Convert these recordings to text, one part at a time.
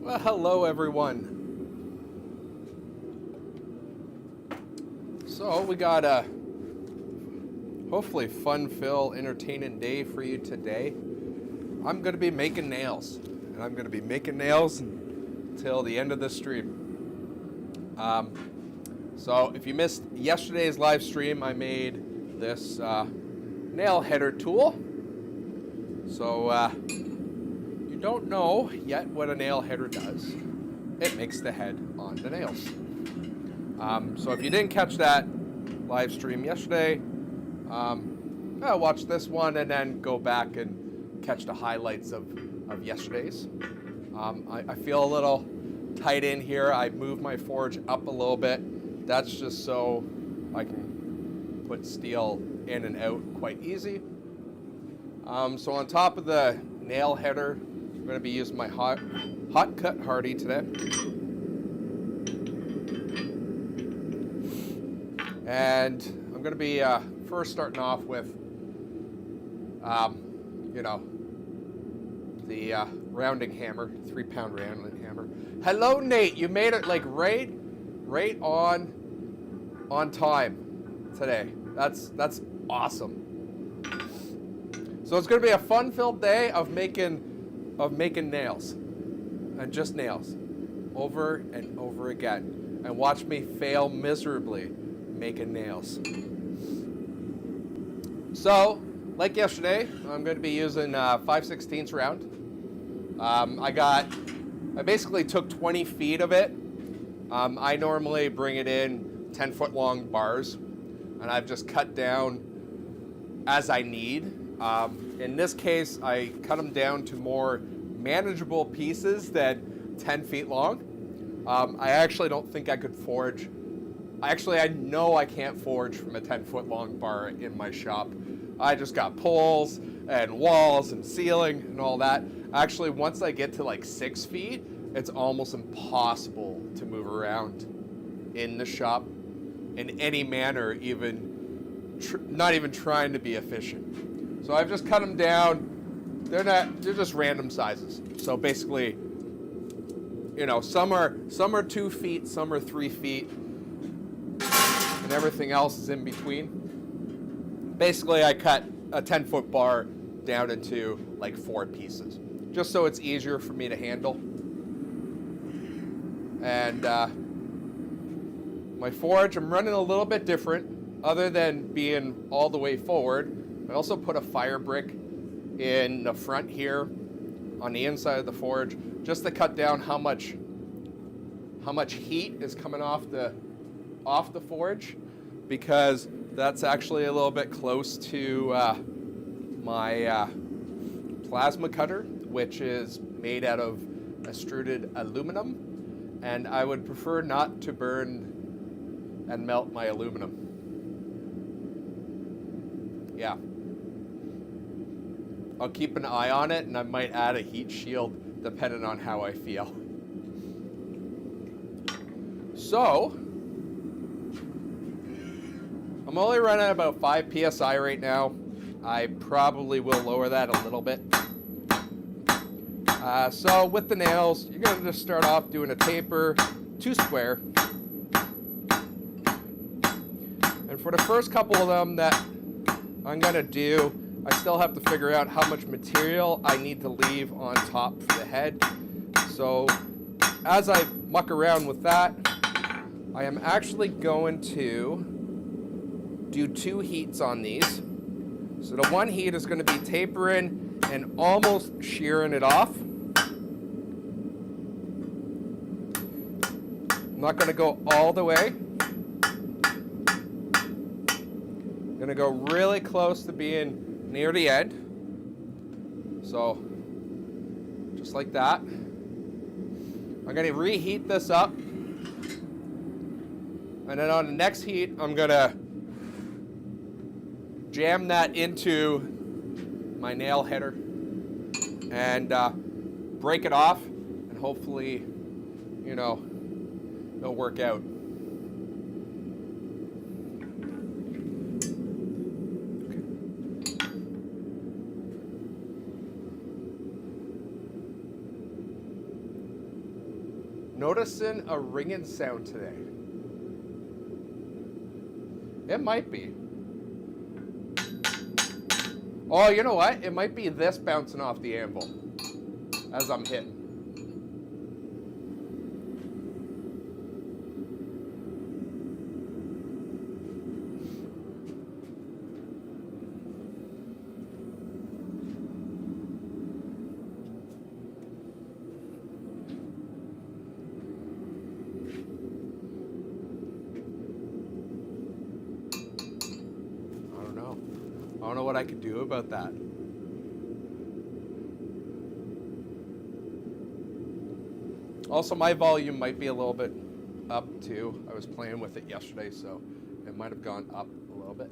Well, hello everyone. So we got a hopefully fun-filled, entertaining day for you today. I'm going to be making nails, and I'm going to be making nails until the end of the stream. So if you missed yesterday's live stream, I made this nail header tool. So you don't know yet what a nail header does. It makes the head on the nails. So if you didn't catch that live stream yesterday, watch this one and then go back and catch the highlights of yesterday's. I feel a little tight in here. I moved my forge up a little bit. That's just so I can put steel in and out quite easy. So on top of the nail header, I'm going to be using my hot cut Hardy today. And I'm going to be first starting off with, the rounding hammer, 3-pound rounding hammer. Hello, Nate. You made it like right on time today. That's awesome. So it's going to be a fun-filled day of making nails, and just nails, over and over again, and watch me fail miserably making nails. So, like yesterday, I'm going to be using 5/16 round. I basically took 20 feet of it. I normally bring it in 10-foot long bars, and I've just cut down as I need. In this case, I cut them down to more manageable pieces than 10 feet long. I actually don't think I could forge. I know I can't forge from a 10-foot long bar in my shop. I just got poles and walls and ceiling and all that. Actually, once I get to like 6 feet, it's almost impossible to move around in the shop in any manner, not even trying to be efficient. So I've just cut them down. They're just random sizes. So basically, some are 2 feet, some are 3 feet, and everything else is in between. Basically, I cut a 10-foot bar down into like 4 pieces, just so it's easier for me to handle. And my forge, I'm running a little bit different. Other than being all the way forward, I also put a fire brick in the front here on the inside of the forge, just to cut down how much heat is coming off the forge, because that's actually a little bit close to my plasma cutter, which is made out of extruded aluminum, and I would prefer not to burn and melt my aluminum. Yeah. I'll keep an eye on it, and I might add a heat shield depending on how I feel. So, I'm only running about 5 PSI right now. I probably will lower that a little bit. So with the nails, you're going to just start off doing a taper, 2 square. And for the first couple of them that I'm going to do, I still have to figure out how much material I need to leave on top for the head. So as I muck around with that, I am actually going to do 2 heats on these. So the one heat is going to be tapering and almost shearing it off. I'm not going to go all the way. I'm going to go really close to being near the end. So just like that. I'm going to reheat this up. And then on the next heat, I'm going to jam that into my nail header and break it off, and hopefully, it'll work out. noticing a ringing sound today. It might be. Oh, you know what? It might be this bouncing off the anvil as I'm hitting. I don't know what I could do about that. Also, my volume might be a little bit up too. I was playing with it yesterday, so it might have gone up a little bit.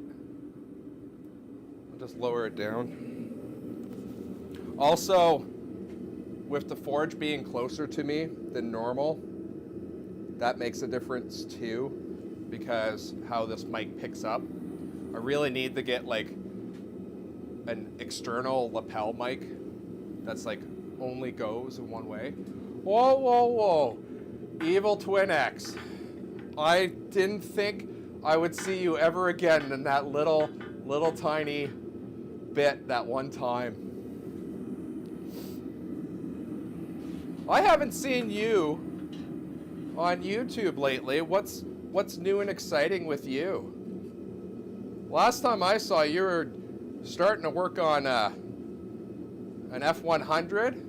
I'll just lower it down. Also, with the forge being closer to me than normal, that makes a difference too, because how this mic picks up. I really need to get like an external lapel mic that's like only goes in one way. Whoa, whoa, whoa. Evil Twin X. I didn't think I would see you ever again in that little tiny bit that one time. I haven't seen you on YouTube lately. What's new and exciting with you? Last time I saw you were starting to work on an F100,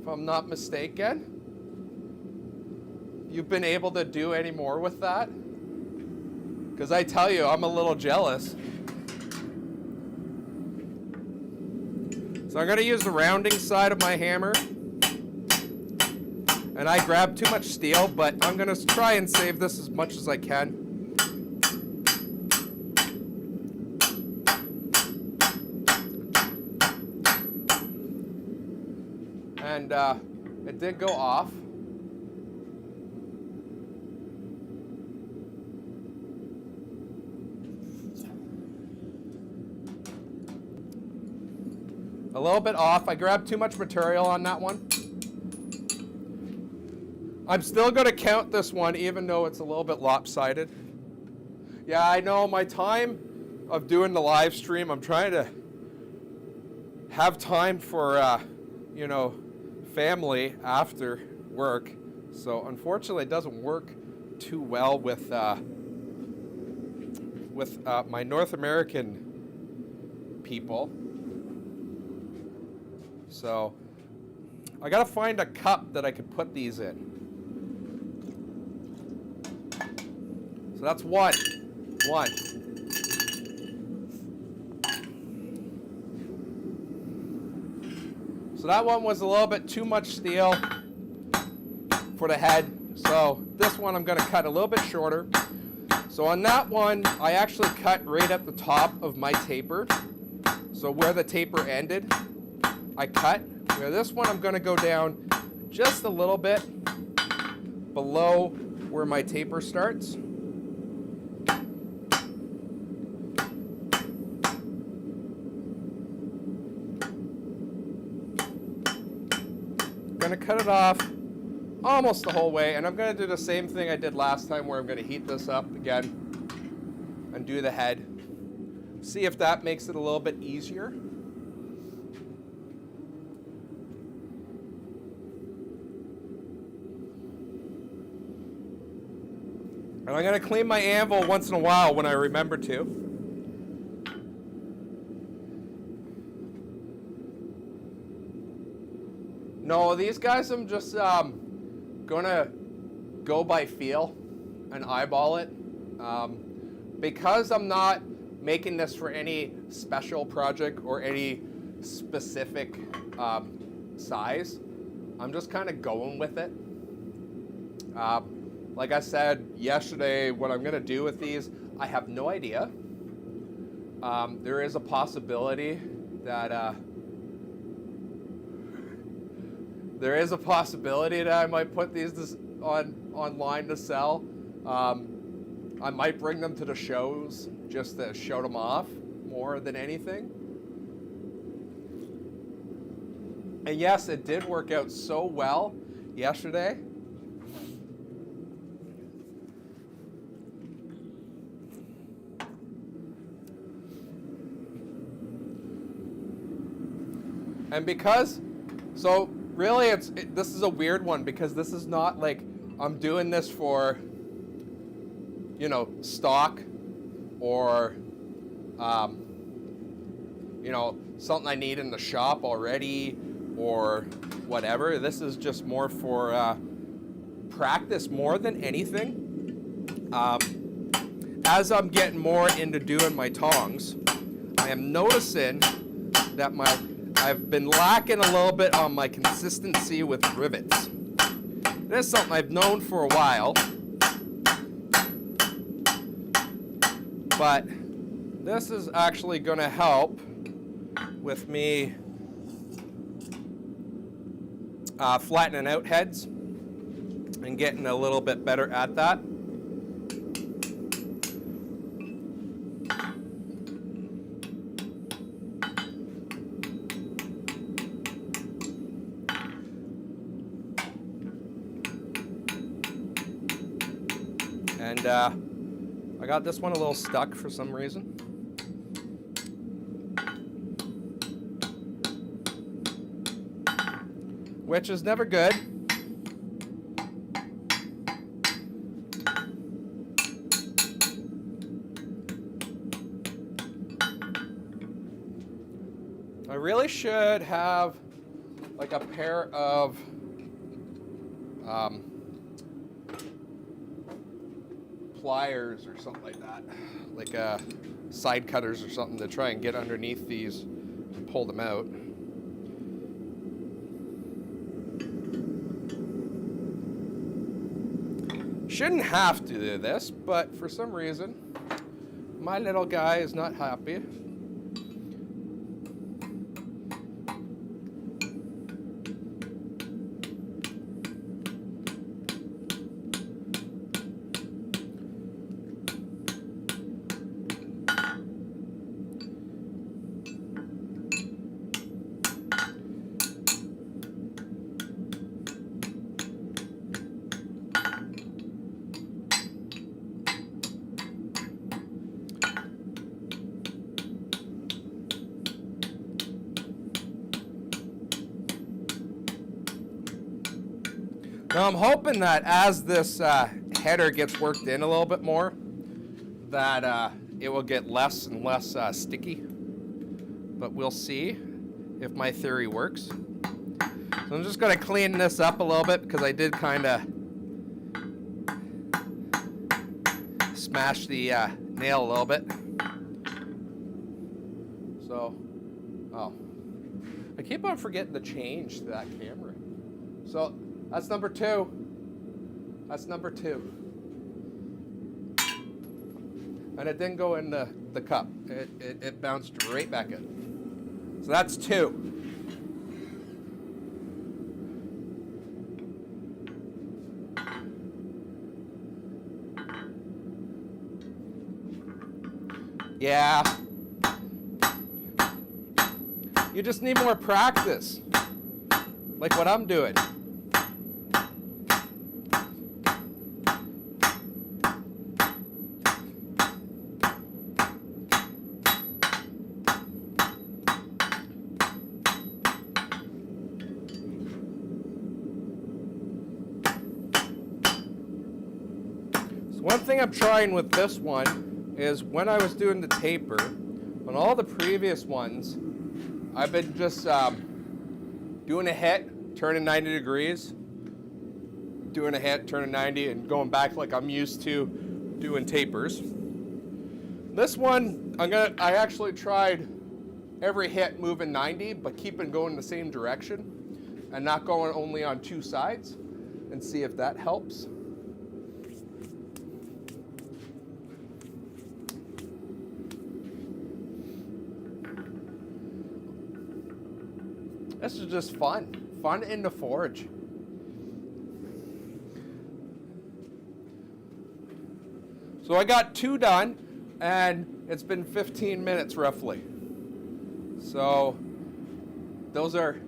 if I'm not mistaken. You've been able to do any more with that? Because I tell you, I'm a little jealous. So I'm going to use the rounding side of my hammer. And I grabbed too much steel, but I'm going to try and save this as much as I can. And it did go off. A little bit off. I grabbed too much material on that one. I'm still going to count this one even though it's a little bit lopsided. Yeah, I know my time of doing the live stream, I'm trying to have time for, you know, family after work. So unfortunately it doesn't work too well with my North American people. So I gotta find a cup that I could put these in. So that's one. So that one was a little bit too much steel for the head. So this one I'm going to cut a little bit shorter. So on that one, I actually cut right at the top of my taper. So where the taper ended, I cut. Where this one, I'm going to go down just a little bit below where my taper starts. I'm going to cut it off almost the whole way, and I'm going to do the same thing I did last time where I'm going to heat this up again and do the head. See if that makes it a little bit easier. And I'm going to clean my anvil once in a while when I remember to. No, these guys I'm just gonna go by feel and eyeball it. Because I'm not making this for any special project or any specific size, I'm just kind of going with it. Like I said yesterday, what I'm gonna do with these, I have no idea. There is a possibility that I might put these online to sell. I might bring them to the shows just to show them off more than anything. And yes, it did work out so well yesterday. And because, so really this is a weird one, because this is not like I'm doing this for, you know, stock or, you know, something I need in the shop already or whatever. This is just more for practice more than anything. As I'm getting more into doing my tongs, I am noticing that I've been lacking a little bit on my consistency with rivets. This is something I've known for a while, but this is actually going to help with me flattening out heads and getting a little bit better at that. And I got this one a little stuck for some reason. Which is never good. I really should have like a pair of pliers or something like that, like side cutters or something, to try and get underneath these and pull them out. Shouldn't have to do this, but for some reason my little guy is not happy. Now I'm hoping that as this header gets worked in a little bit more, that it will get less and less sticky. But we'll see if my theory works. So I'm just going to clean this up a little bit, because I did kind of smash the nail a little bit. So, oh, I keep on forgetting to change that camera. So that's number 2. That's number 2. And it didn't go in the cup. It bounced right back in. So that's 2. Yeah. You just need more practice. Like what I'm doing. One thing I'm trying with this one is, when I was doing the taper, on all the previous ones, I've been just doing a hit, turning 90 degrees, doing a hit, turning 90, and going back like I'm used to doing tapers. This one, I actually tried every hit moving 90, but keeping going the same direction and not going only on 2 sides, and see if that helps. This is just fun in the forge. So I got 2 done, and it's been 15 minutes roughly. So those are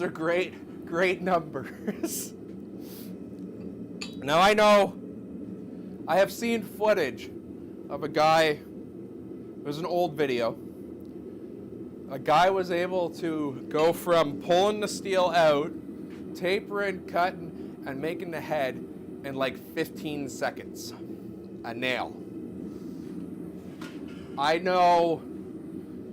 great numbers. Now I know I have seen footage of a guy, it was an old video, a guy was able to go from pulling the steel out, tapering, cutting, and making the head in like 15 seconds. A nail. I know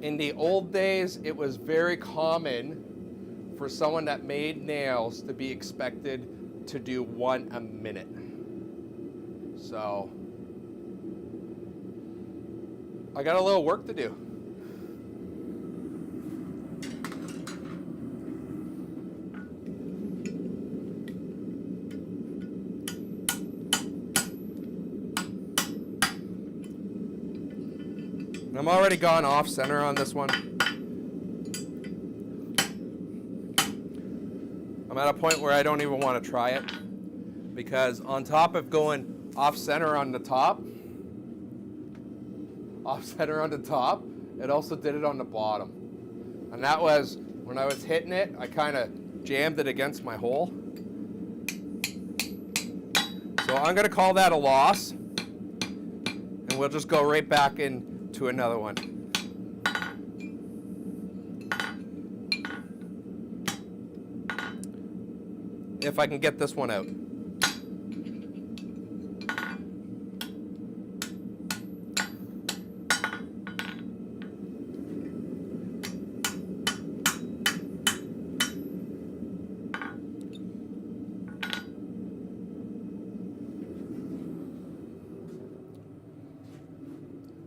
in the old days it was very common for someone that made nails to be expected to do one a minute. So I got a little work to do. I'm already gone off center on this one. I'm at a point where I don't even want to try it, because on top of going off center on the top, it also did it on the bottom. And that was, when I was hitting it, I kind of jammed it against my hole. So I'm going to call that a loss, and we'll just go right back into another one. If I can get this one out.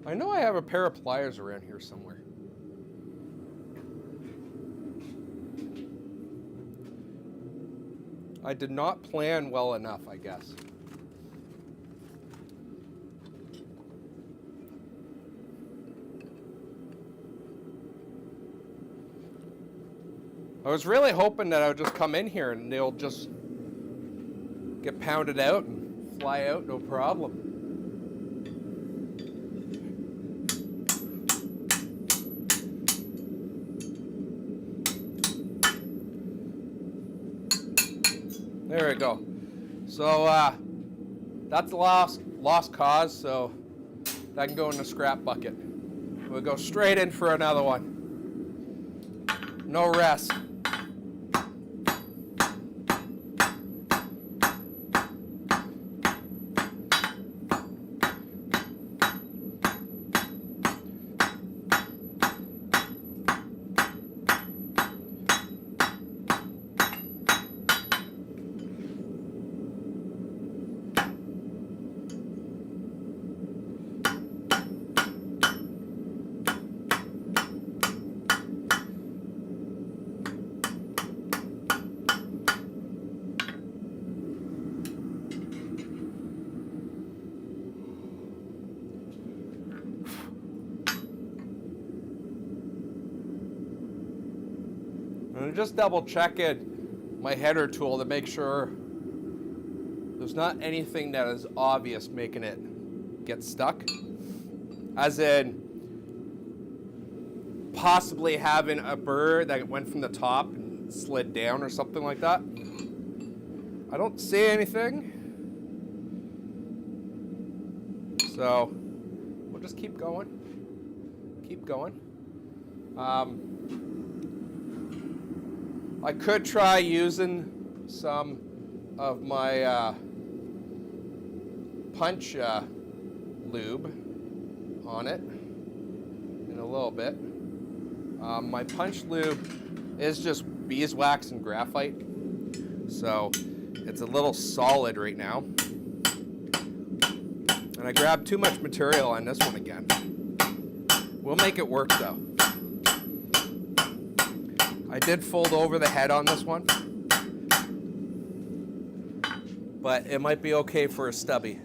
I know I have a pair of pliers around here somewhere. I did not plan well enough, I guess. I was really hoping that I would just come in here and they'll just get pounded out and fly out, no problem. There we go. So that's a lost cause, so that can go in the scrap bucket. We'll go straight in for another one. No rest. I'm just double checking my header tool to make sure there's not anything that is obvious making it get stuck. As in possibly having a burr that went from the top and slid down or something like that. I don't see anything. So we'll just keep going. Keep going. I could try using some of my punch lube on it in a little bit. My punch lube is just beeswax and graphite, so it's a little solid right now. And I grabbed too much material on this one again. We'll make it work though. I did fold over the head on this one, but it might be okay for a stubby.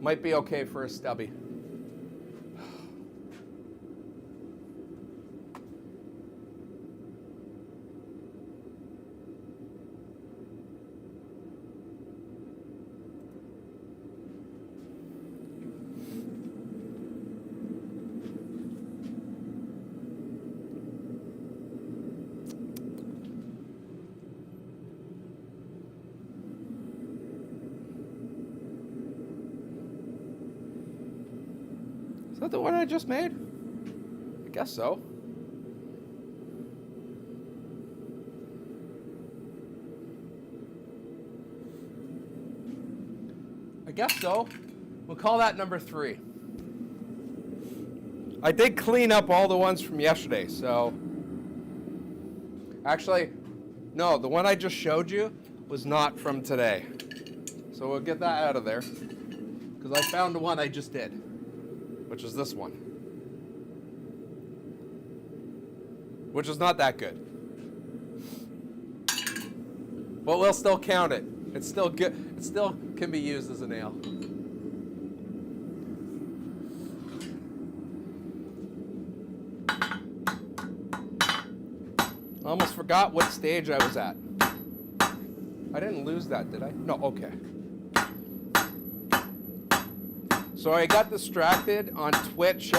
Might be okay for a stubby. that the one I just made? I guess so. I guess so. We'll call that number 3. I did clean up all the ones from yesterday, so... Actually, no, the one I just showed you was not from today. So we'll get that out of there. Because I found the one I just did, which is this one. Which is not that good. But we'll still count it. It's still good. It still can be used as a nail. I almost forgot what stage I was at. I didn't lose that, did I? No, okay. So I got distracted on Twitch.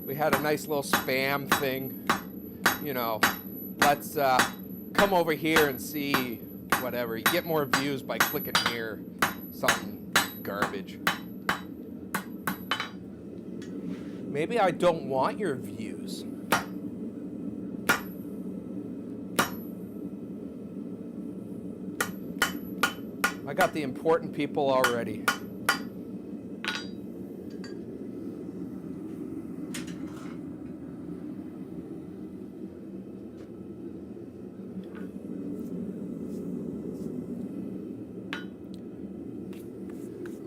We had a nice little spam thing. You know, let's come over here and see whatever. You get more views by clicking here. Something garbage. Maybe I don't want your views. I got the important people already.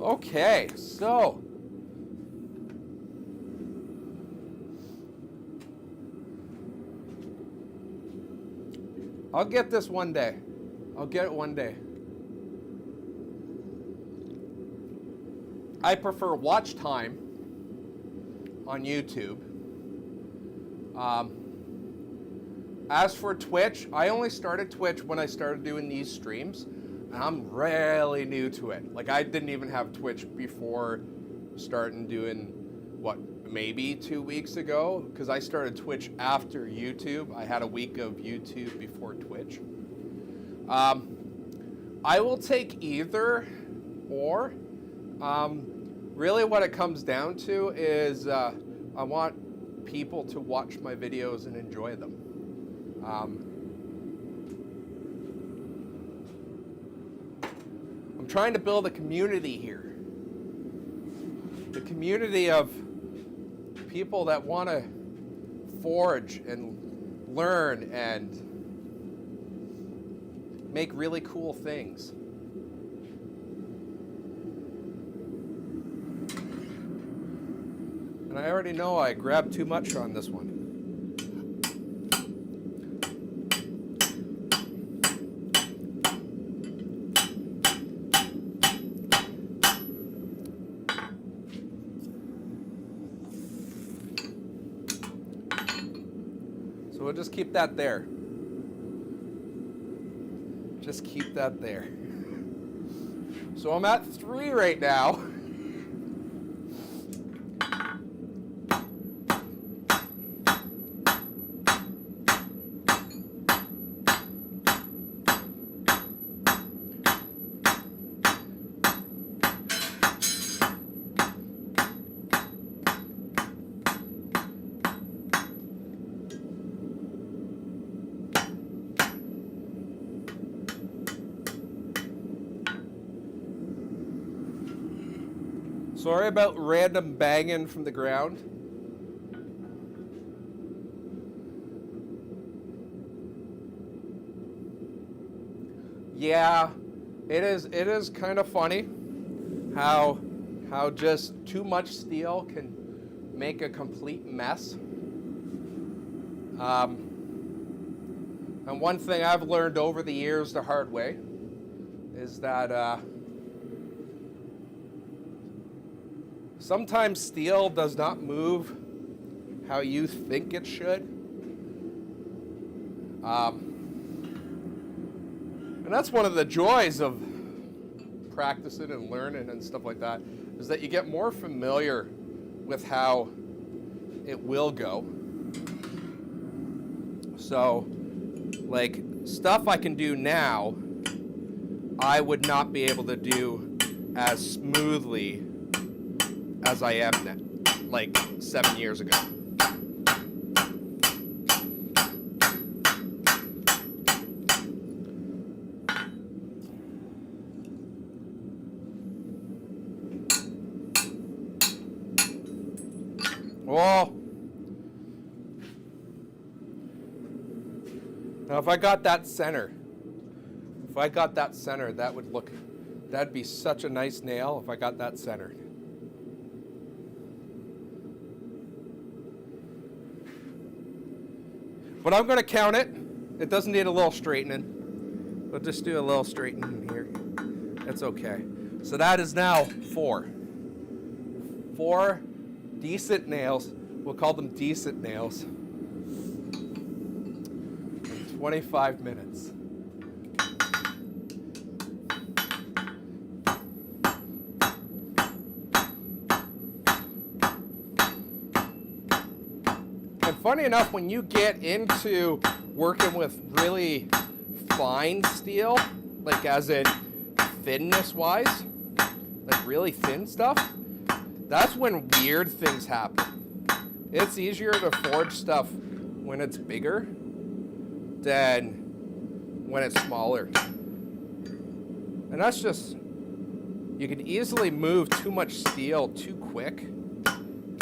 Okay, so I'll get this one day. I'll get it one day. I prefer watch time on YouTube. As for Twitch, I only started Twitch when I started doing these streams, and I'm really new to it. Like, I didn't even have Twitch before starting doing, what, maybe 2 weeks ago? Because I started Twitch after YouTube. I had a week of YouTube before Twitch. I will take either or. Really what it comes down to is I want people to watch my videos and enjoy them. I'm trying to build a community here. The community of people that want to forge and learn and make really cool things. And I already know I grabbed too much on this one. So we'll just keep that there. Just keep that there. So I'm at 3 right now. Sorry about random banging from the ground. Yeah, it is kind of funny how just too much steel can make a complete mess. And one thing I've learned over the years the hard way is that sometimes steel does not move how you think it should. And that's one of the joys of practicing and learning and stuff like that, is that you get more familiar with how it will go. So, like, stuff I can do now, I would not be able to do as smoothly as I am like 7 years ago. Oh. Now if I got that center, that would look, that'd be such a nice nail if I got that centered. But I'm going to count it. It doesn't need a little straightening. We'll just do a little straightening here. That's okay. So that is now 4. 4 decent nails. We'll call them decent nails. In 25 minutes. And funny enough, when you get into working with really fine steel, like as in thinness wise, like really thin stuff, that's when weird things happen. It's easier to forge stuff when it's bigger than when it's smaller. And that's just, you can easily move too much steel too quick,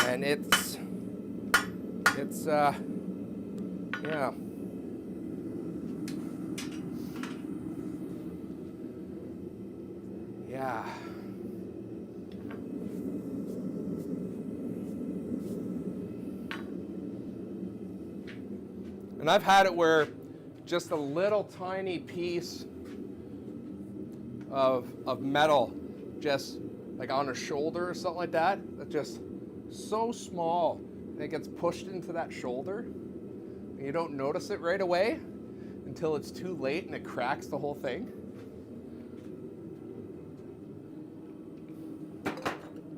and it's yeah. Yeah. And I've had it where just a little tiny piece of metal, just like on a shoulder or something like that, that's just so small, and it gets pushed into that shoulder, and you don't notice it right away until it's too late and it cracks the whole thing.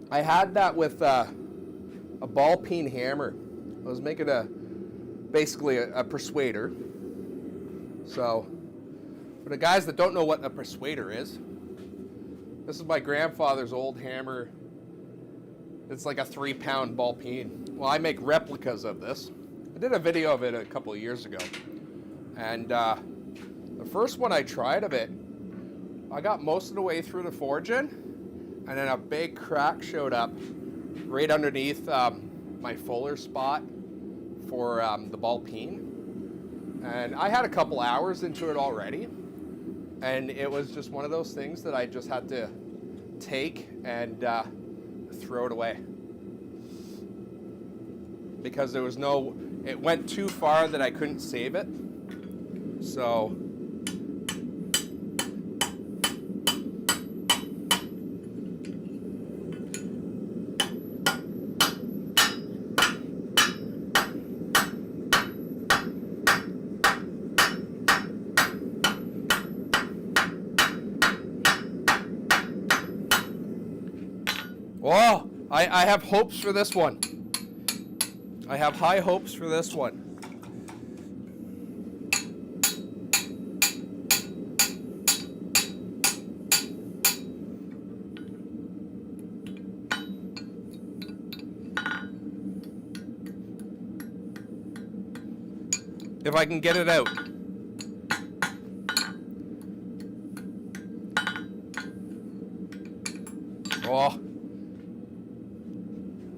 I had that with a ball peen hammer. I was making basically a persuader. So for the guys that don't know what a persuader is, this is my grandfather's old hammer. It's like a 3-pound ball peen. Well, I make replicas of this. I did a video of it a couple of years ago. And the first one I tried of it, I got most of the way through the forging, and then a big crack showed up right underneath my fuller spot for the ball peen. And I had a couple hours into it already, and it was just one of those things that I just had to take and throw it away. Because there was no, it went too far that I couldn't save it. So oh, I have hopes for this one. I have high hopes for this one. If I can get it out. Oh.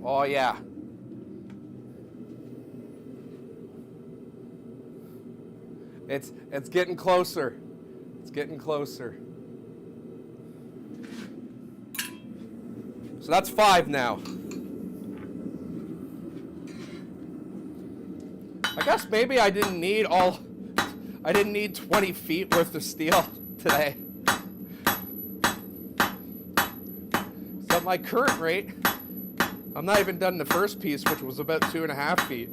Oh yeah. It's getting closer. It's getting closer. So that's 5 now. I guess maybe I didn't need 20 feet worth of steel today. So at my current rate, I'm not even done the first piece, which was about 2.5 feet.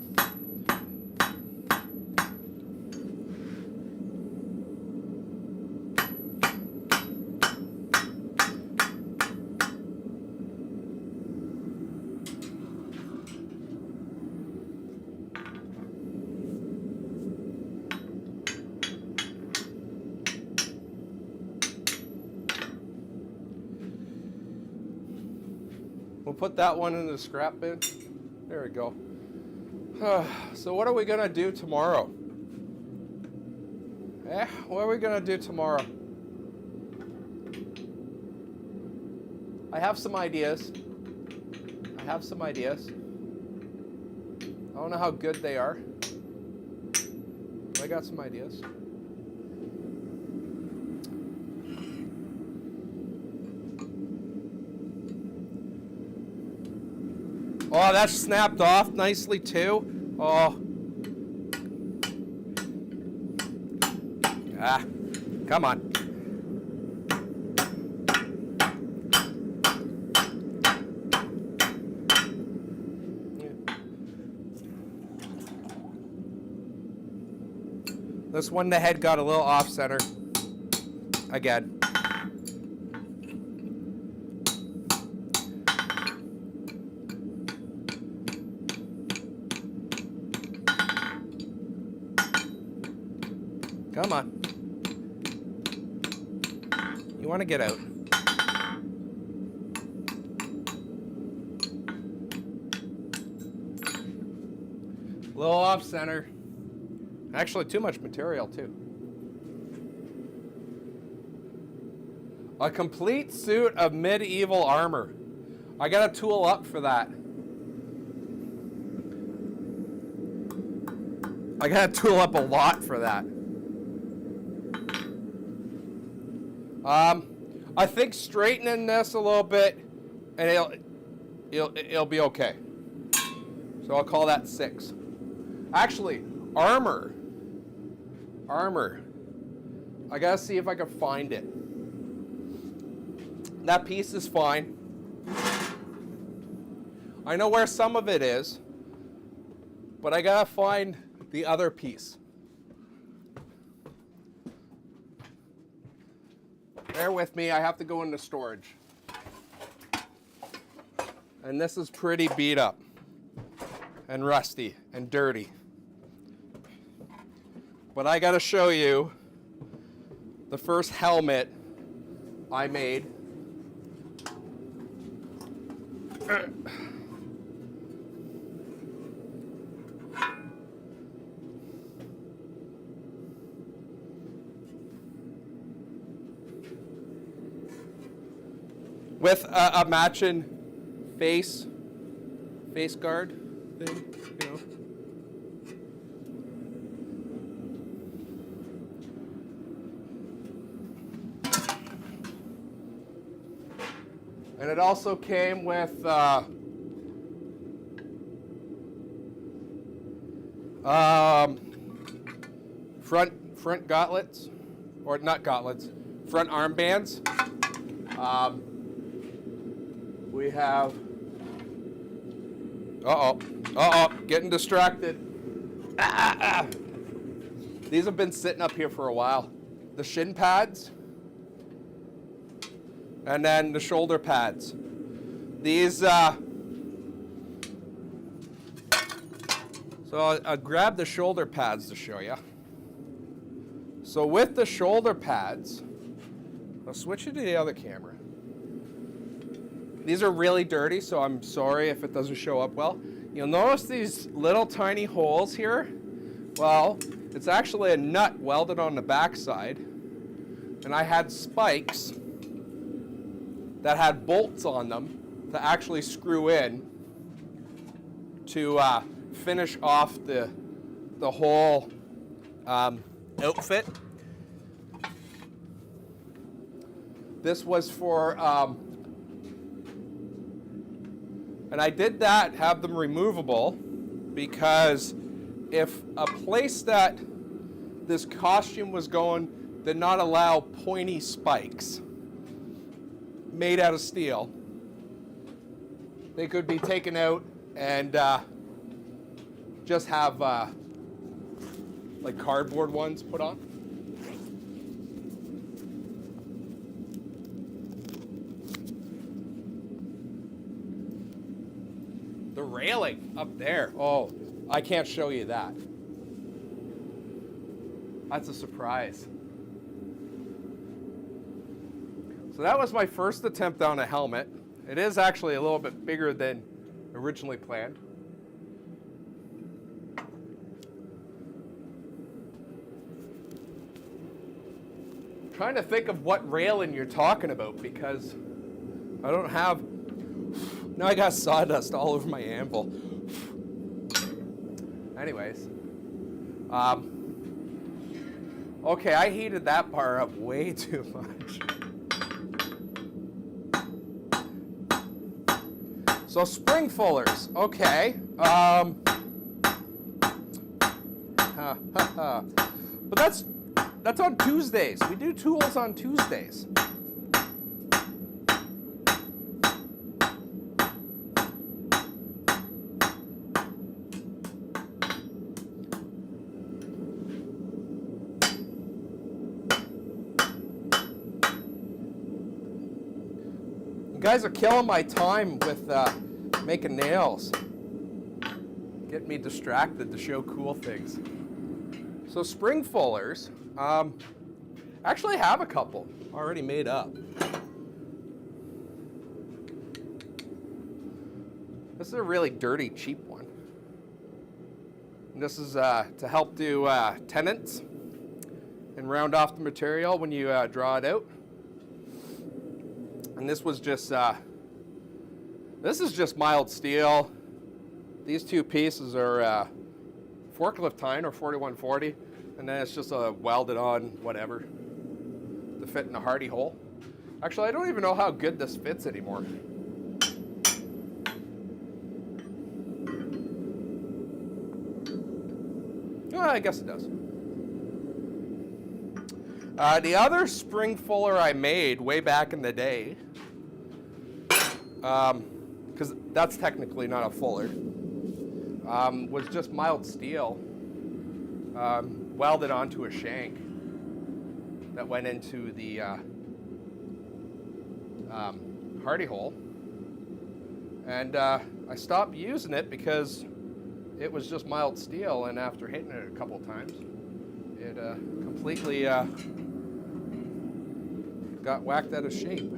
We'll put that one in the scrap bin. There we go. So what are we gonna do tomorrow? What are we gonna do tomorrow? I have some ideas. I don't know how good they are, but I got some ideas. Oh, that snapped off nicely too. Oh. Ah, come on. This one, the head got a little off center again. Come on. You want to get out. A little off center. Actually, too much material too. A complete suit of medieval armor. I got to tool up for that. I got to tool up a lot for that. I think straightening this a little bit, and it'll be okay. So I'll call that 6. Actually, armor. I gotta see if I can find it. That piece is fine. I know where some of it is, but I gotta find the other piece. Bear with me, I have to go into storage. And this is pretty beat up and rusty and dirty. But I gotta show you the first helmet I made. With a matching face guard thing, you know. And it also came with front gauntlets, or not gauntlets, front armbands. We have, getting distracted. These have been sitting up here for a while. The shin pads, and then the shoulder pads. These, so I'll grab the shoulder pads to show you. So with the shoulder pads, I'll switch it to the other camera. These are really dirty, so I'm sorry if it doesn't show up well. You'll notice these little tiny holes here. Well, it's actually a nut welded on the backside. And I had spikes that had bolts on them to actually screw in to finish off the whole outfit. This was for, and I did that, have them removable, because if a place that this costume was going did not allow pointy spikes made out of steel, they could be taken out and just have like cardboard ones put on. The railing up there, oh, I can't show you that. That's a surprise. So that was my first attempt on a helmet. It is actually a little bit bigger than originally planned. trying to think of what railing you're talking about, because I don't have... Now I got sawdust all over my anvil. Anyways. Okay, I heated that bar up way too much. So spring fullers, okay. But that's on Tuesdays. We do tools on Tuesdays. You guys are killing my time with making nails. Get me distracted to show cool things. So spring fullers, actually have a couple already made up. This is a really dirty, cheap one. And this is to help do tenons and round off the material when you draw it out. And this was just, this is just mild steel. These two pieces are forklift tine or 4140, and then it's just a welded on whatever to fit in a hardy hole. Actually, I don't even know how good this fits anymore. Well, I guess it does. The other spring fuller I made way back in the day, because that's technically not a fuller, was just mild steel welded onto a shank that went into the hardy hole. And I stopped using it because it was just mild steel, and after hitting it a couple times, it completely got whacked out of shape.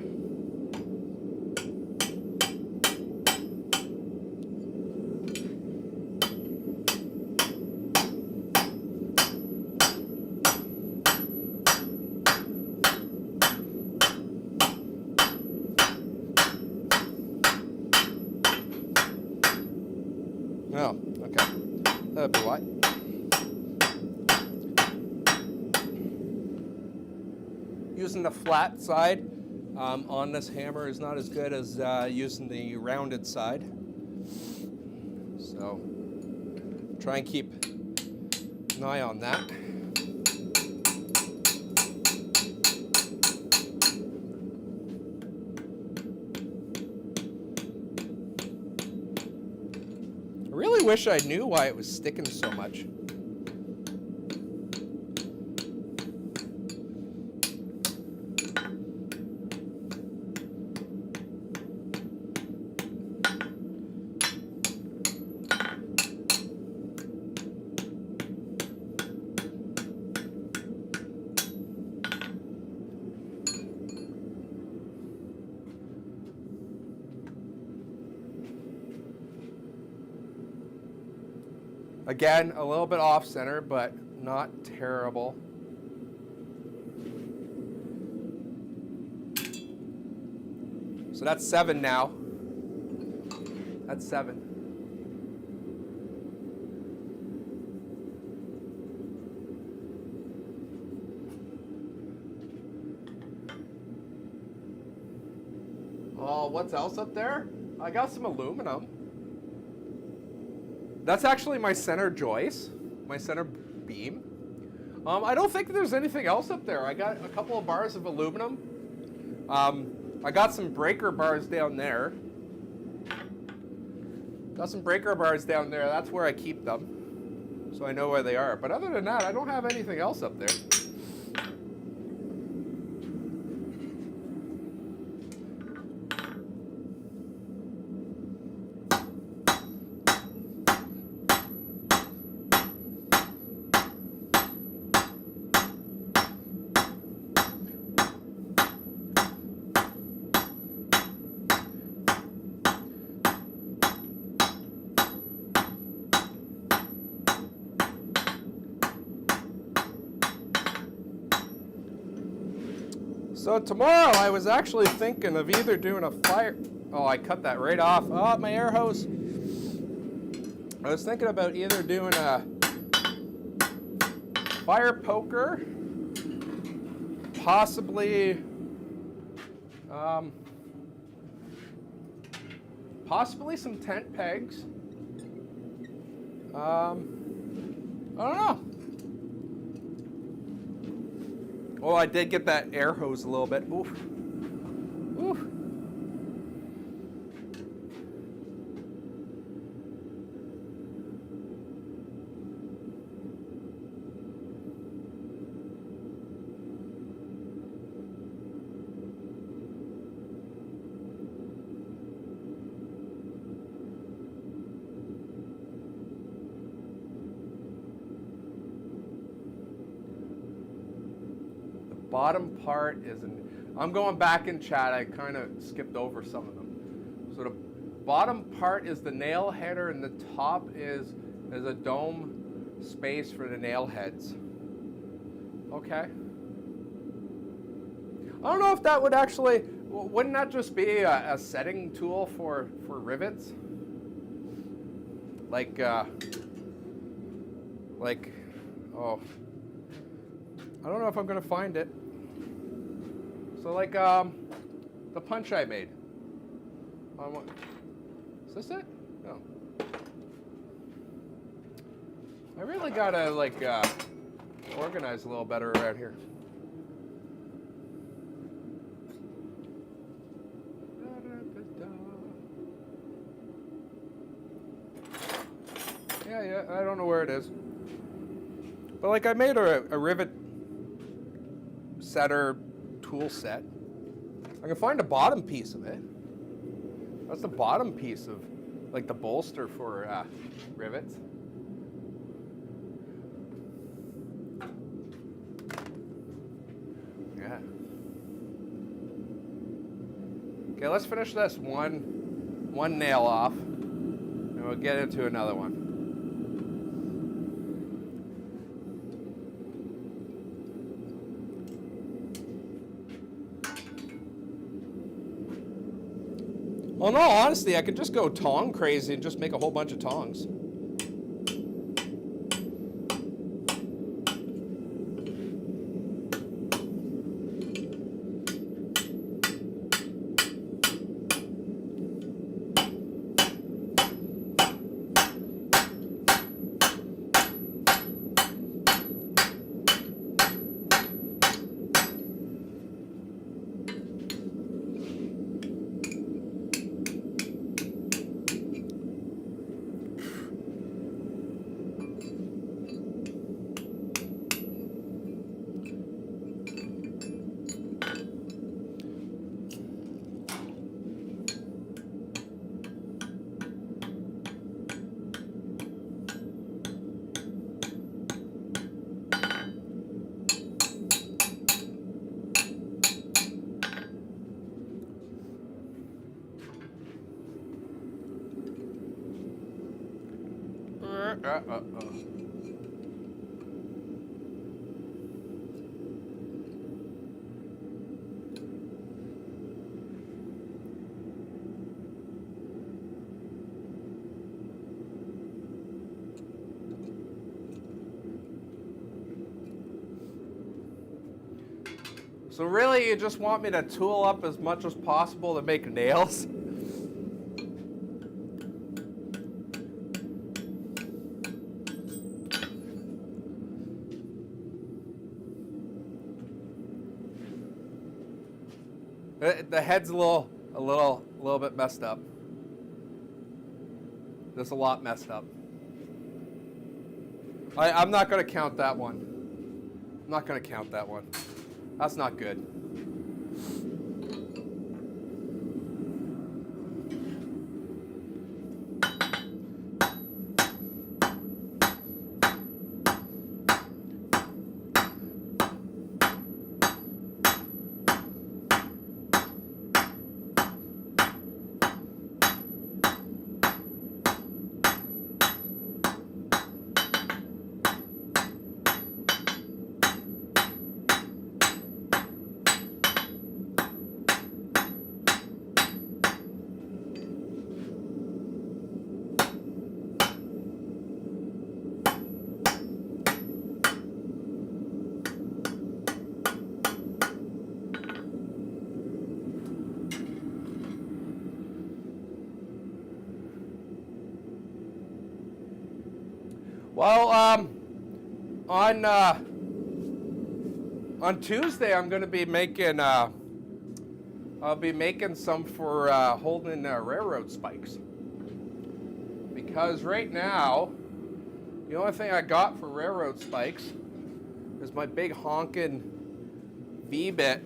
Oh, okay. That'd be why. Using the flat side on this hammer is not as good as using the rounded side. So try and keep an eye on that. I really wish I knew why it was sticking so much. Again, a little bit off center, but not terrible. So that's 7 now. That's 7. Oh, what's else up there? I got some aluminum. That's actually my center joist, my center beam. I don't think there's anything else up there. I got a couple of bars of aluminum. I got some breaker bars down there. Got some breaker bars down there. That's where I keep them, so I know where they are. But other than that, I don't have anything else up there. So tomorrow I was actually thinking of either doing a fire. Oh, I cut that right off. Oh, my air hose. I was thinking about either doing a fire poker, possibly, possibly some tent pegs. I don't know. Oh, I did get that air hose a little bit. Oof. Oof. Bottom part is I'm going back in chat, I kind of skipped over some of them. So the bottom part is the nail header and the top is a dome space for the nail heads. Okay. I don't know if that would actually, wouldn't that just be a setting tool for rivets? Like, oh, I don't know if I'm gonna find it. So like the punch I made. Is this it? No. I really gotta like organize a little better around here. Yeah, I don't know where it is. But like I made a rivet setter tool set. I can find the bottom piece of it. That's the bottom piece of like the bolster for rivets. Yeah. Okay, let's finish this one nail off, and we'll get into another one. Well, no, honestly, I could just go tong crazy and just make a whole bunch of tongs. So really, you just want me to tool up as much as possible to make nails? The head's a little bit messed up. There's a lot messed up. I'm not going to count that one. I'm not going to count that one. That's not good. Well, on Tuesday, I'm going to be making, I'll be making some for holding railroad spikes. Because right now, the only thing I got for railroad spikes is my big honkin' V-bit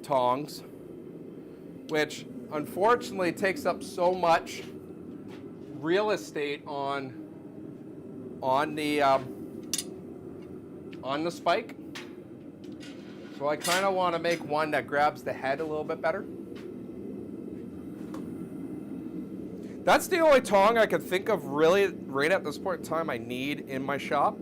tongs, which unfortunately takes up so much real estate on the spike. So I kind of want to make one that grabs the head a little bit better. That's the only tong I could think of really right at this point in time I need in my shop.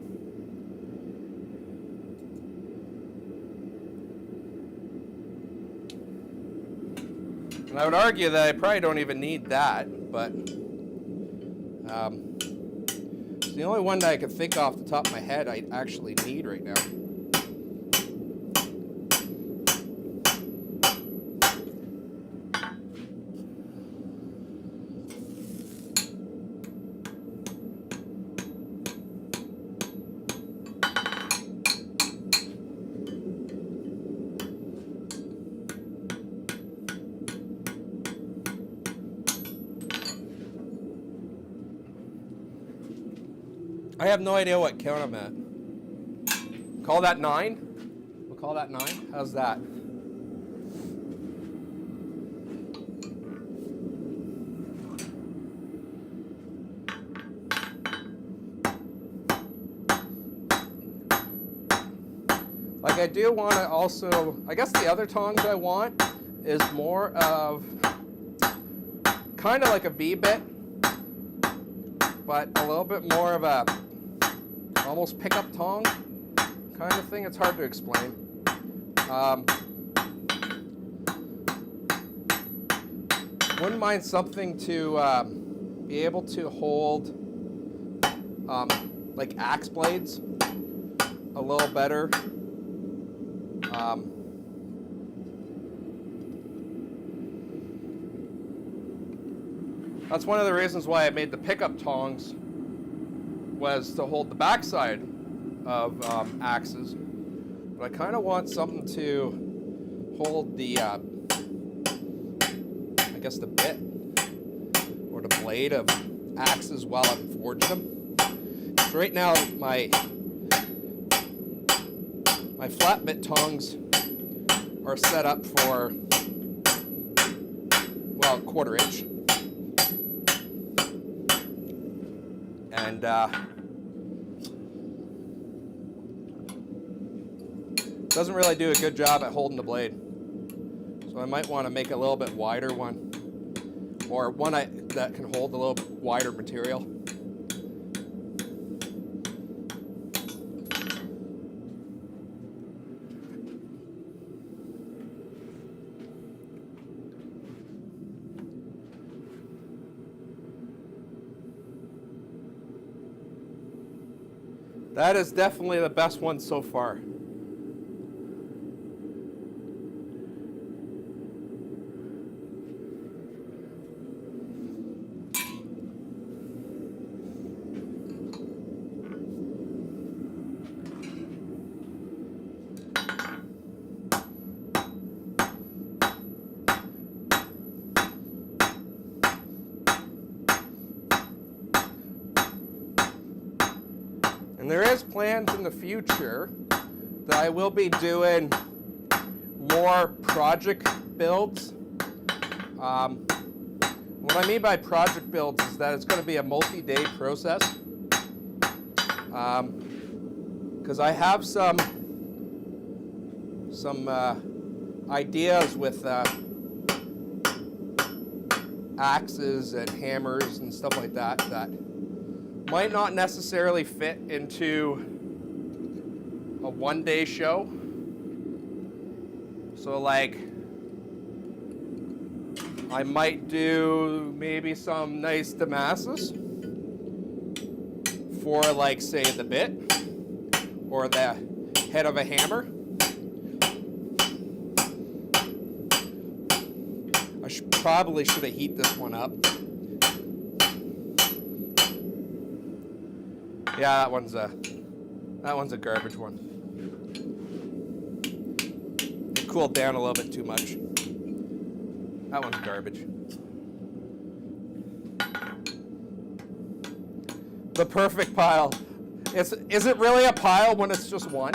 And I would argue that I probably don't even need that, but it's the only one that I could think off the top of my head I actually need right now. I have no idea what count I'm at. Call that 9? We'll call that 9. How's that? Like I do want to also, I guess the other tongs I want is more of kind of like a V-bit, but a little bit more of a almost pickup tong kind of thing. It's hard to explain. Wouldn't mind something to be able to hold like axe blades a little better. That's one of the reasons why I made the pickup tongs, was to hold the backside of axes. But I kind of want something to hold the, I guess the bit or the blade of axes while I'm forging them. So right now my flat bit tongs are set up for, well, 1/4 inch. And doesn't really do a good job at holding the blade. So I might want to make a little bit wider one, or one that can hold a little bit wider material. That is definitely the best one so far. And there is plans in the future that I will be doing more project builds. What I mean by project builds is that it's going to be a multi-day process. Because I have some ideas with axes and hammers and stuff like that that might not necessarily fit into a one-day show. So like, I might do maybe some nice Damascus for, like, say, the bit or the head of a hammer. I probably should have heated this one up. Yeah, that one's a garbage one. It cooled down a little bit too much. That one's garbage. The perfect pile. Is it really a pile when it's just one?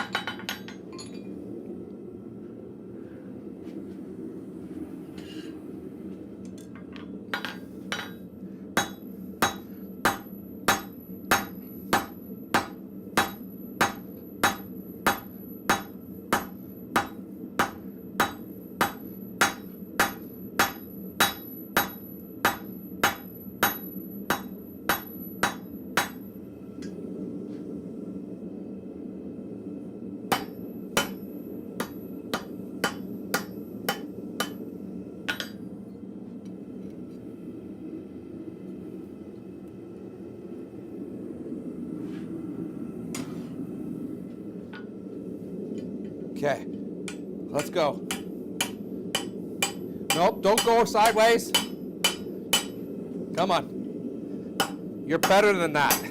Okay, let's go. Nope, don't go sideways. Come on. You're better than that.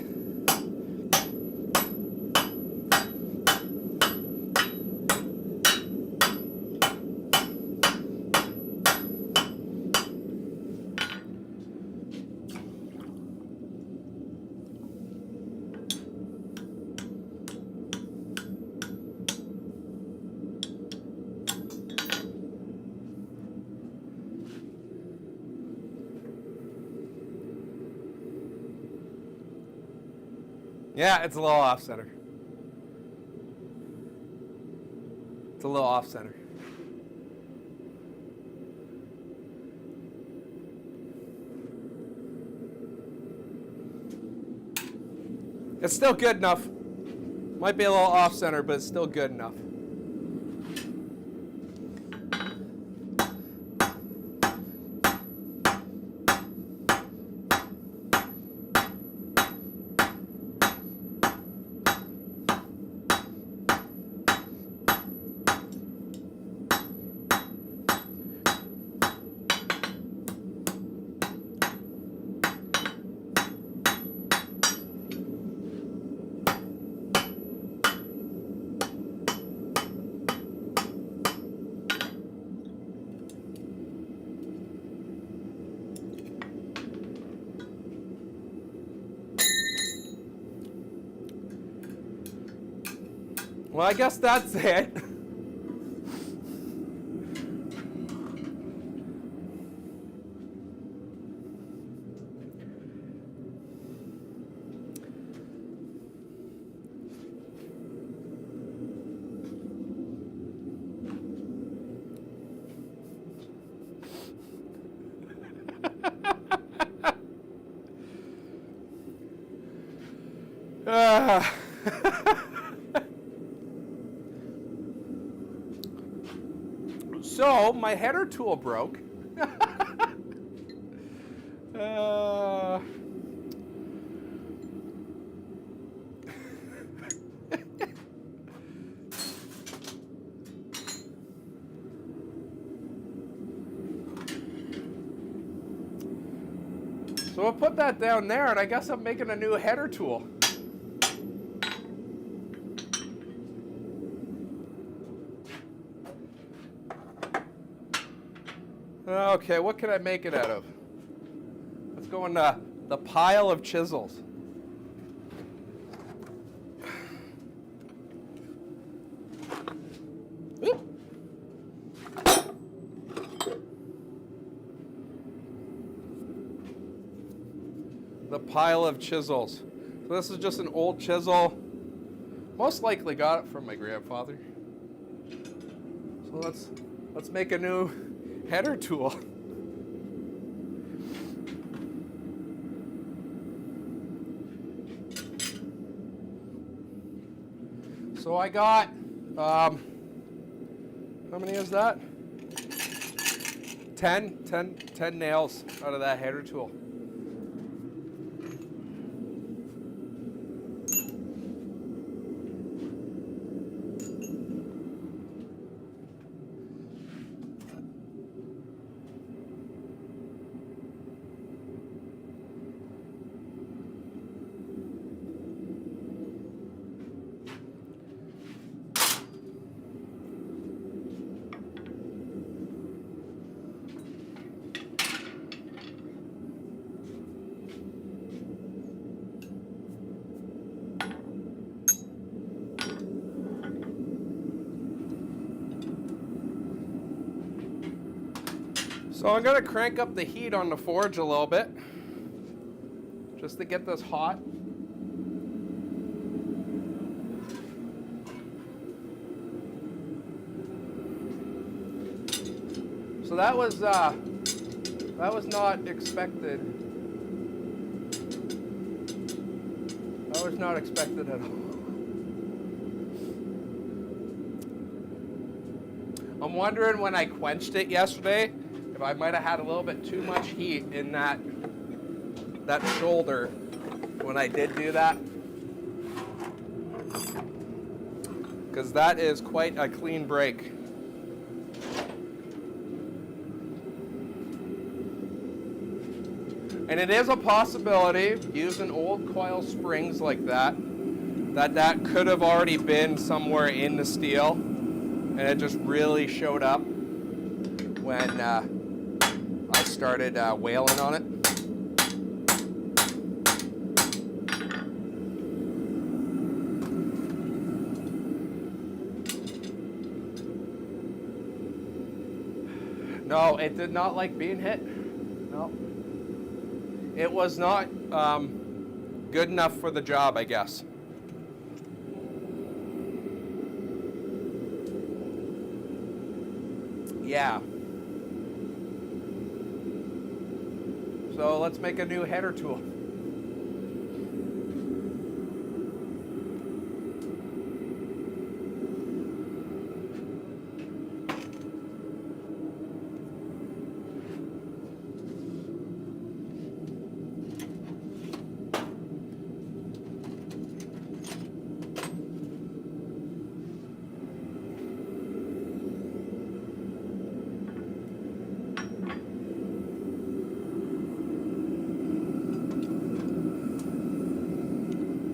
Yeah, it's a little off center. It's a little off center. It's still good enough. Might be a little off center, but it's still good enough. Well, I guess that's it. So my header tool broke. So we'll put that down there, and I guess I'm making a new header tool. Okay, what can I make it out of? Let's go in the pile of chisels. Oop. The pile of chisels. So this is just an old chisel. Most likely got it from my grandfather. So let's make a new header tool. So I got, how many is that? 10 nails out of that header tool. So I'm gonna crank up the heat on the forge a little bit, just to get this hot. So that was not expected. That was not expected at all. I'm wondering when I quenched it yesterday, if I might have had a little bit too much heat in that shoulder when I did do that. Because that is quite a clean break. And it is a possibility, using old coil springs like that could have already been somewhere in the steel, and it just really showed up when I started whaling on it. No, it did not like being hit. No. It was not good enough for the job, I guess. Yeah. So let's make a new header tool.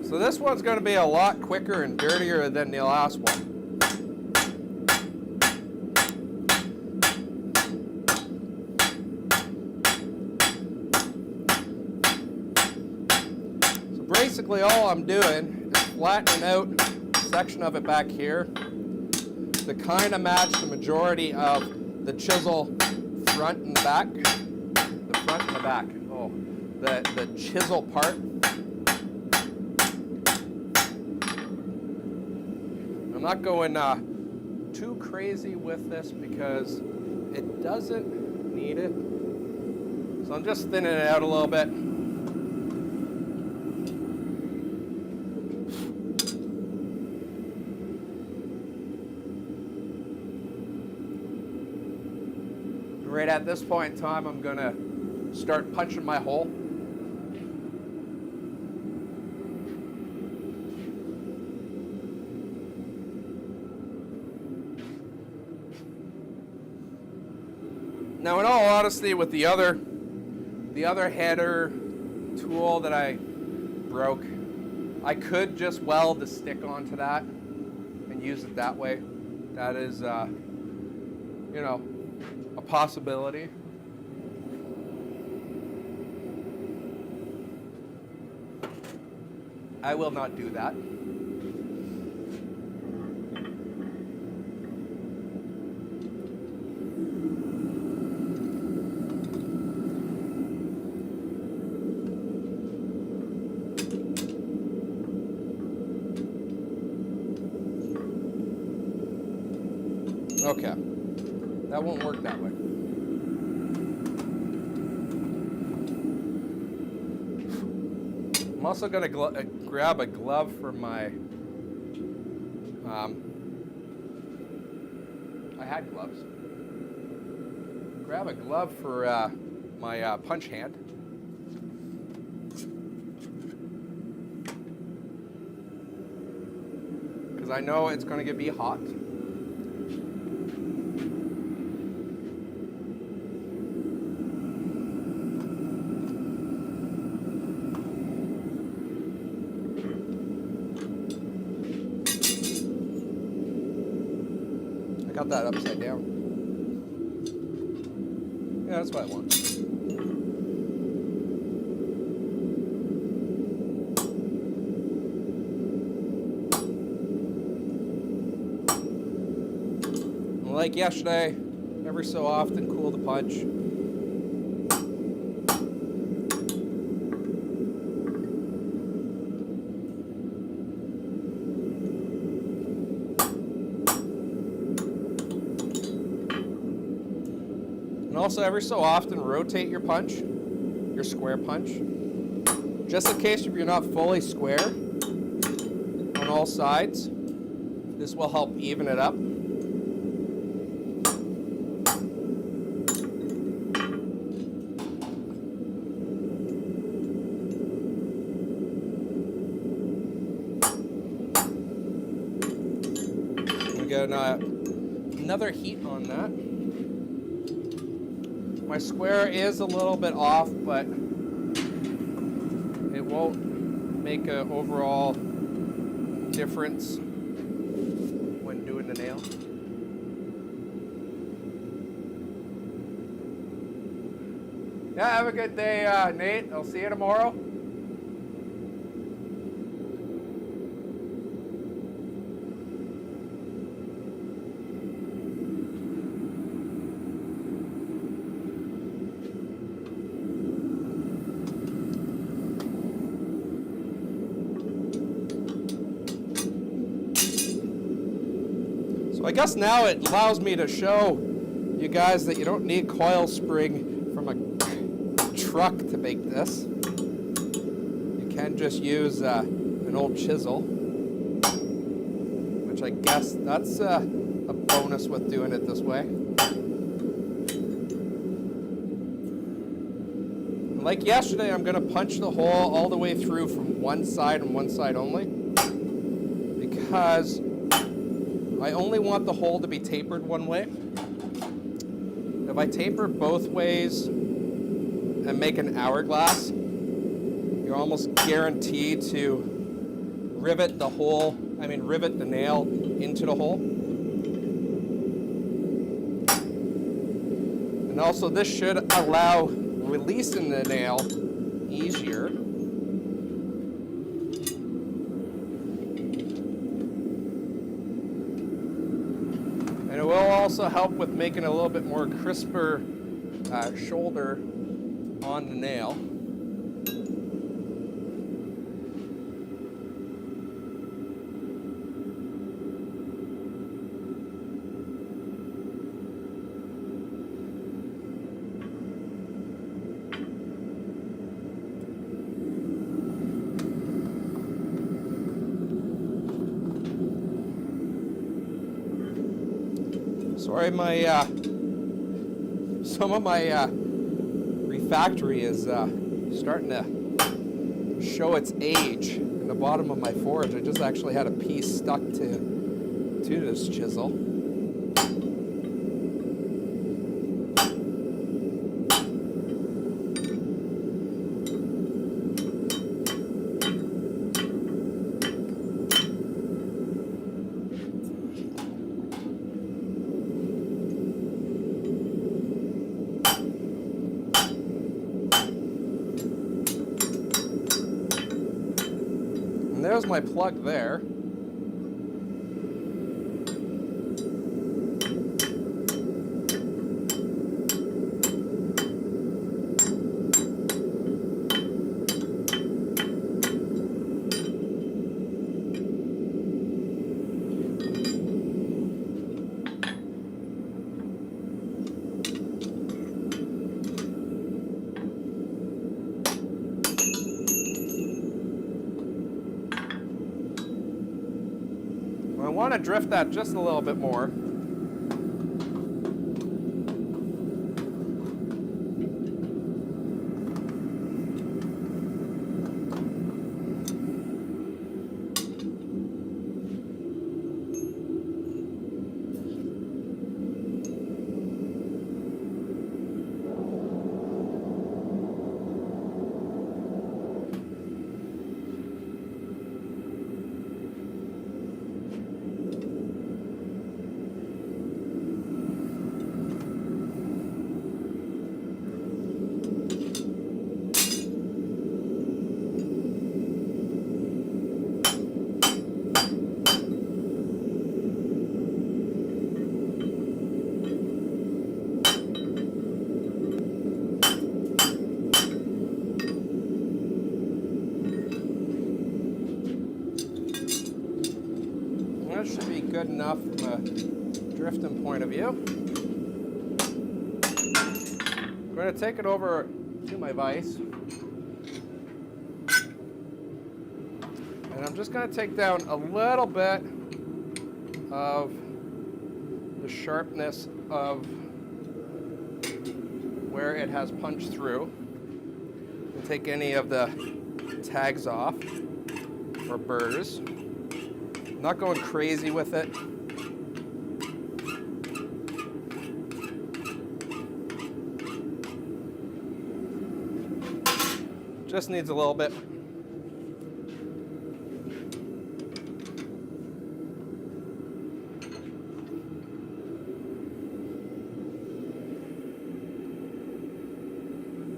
So this one's going to be a lot quicker and dirtier than the last one. So basically all I'm doing is flattening out a section of it back here to kind of match the majority of the chisel front and back. The front and the back. Oh, the chisel part. I'm not going too crazy with this because it doesn't need it. So I'm just thinning it out a little bit. Right at this point in time, I'm going to start punching my hole. Now, in all honesty, with the other header tool that I broke, I could just weld the stick onto that and use it that way. That is, you know, a possibility. I will not do that. Okay, that won't work that way. I'm also going to grab a glove for my, I had gloves. Grab a glove for my punch hand. Because I know it's going to be hot. Got that upside down. Yeah, that's what I want. Like yesterday, every so often cool the punch. And also every so often rotate your punch, your square punch, just in case if you're not fully square on all sides. This will help even it up. We got another heat on that. My square is a little bit off, but it won't make an overall difference when doing the nail. Yeah, have a good day, Nate. I'll see you tomorrow. I guess now it allows me to show you guys that you don't need coil spring from a truck to make this. You can just use an old chisel, which I guess that's a bonus with doing it this way. Like yesterday, I'm going to punch the hole all the way through from one side and one side only, because I only want the hole to be tapered one way. If I taper both ways and make an hourglass, you're almost guaranteed to rivet the nail into the hole. And also this should allow releasing the nail easier. And it will also help with making a little bit more crisper shoulder on the nail. Sorry, some of my refractory is starting to show its age in the bottom of my forge. I just actually had a piece stuck to this chisel. There's my plug there. I want to drift that just a little bit more. That should be good enough from a drifting point of view. I'm going to take it over to my vise. And I'm just going to take down a little bit of the sharpness of where it has punched through. And take any of the tags off or burrs. I'm not going crazy with it. Just needs a little bit.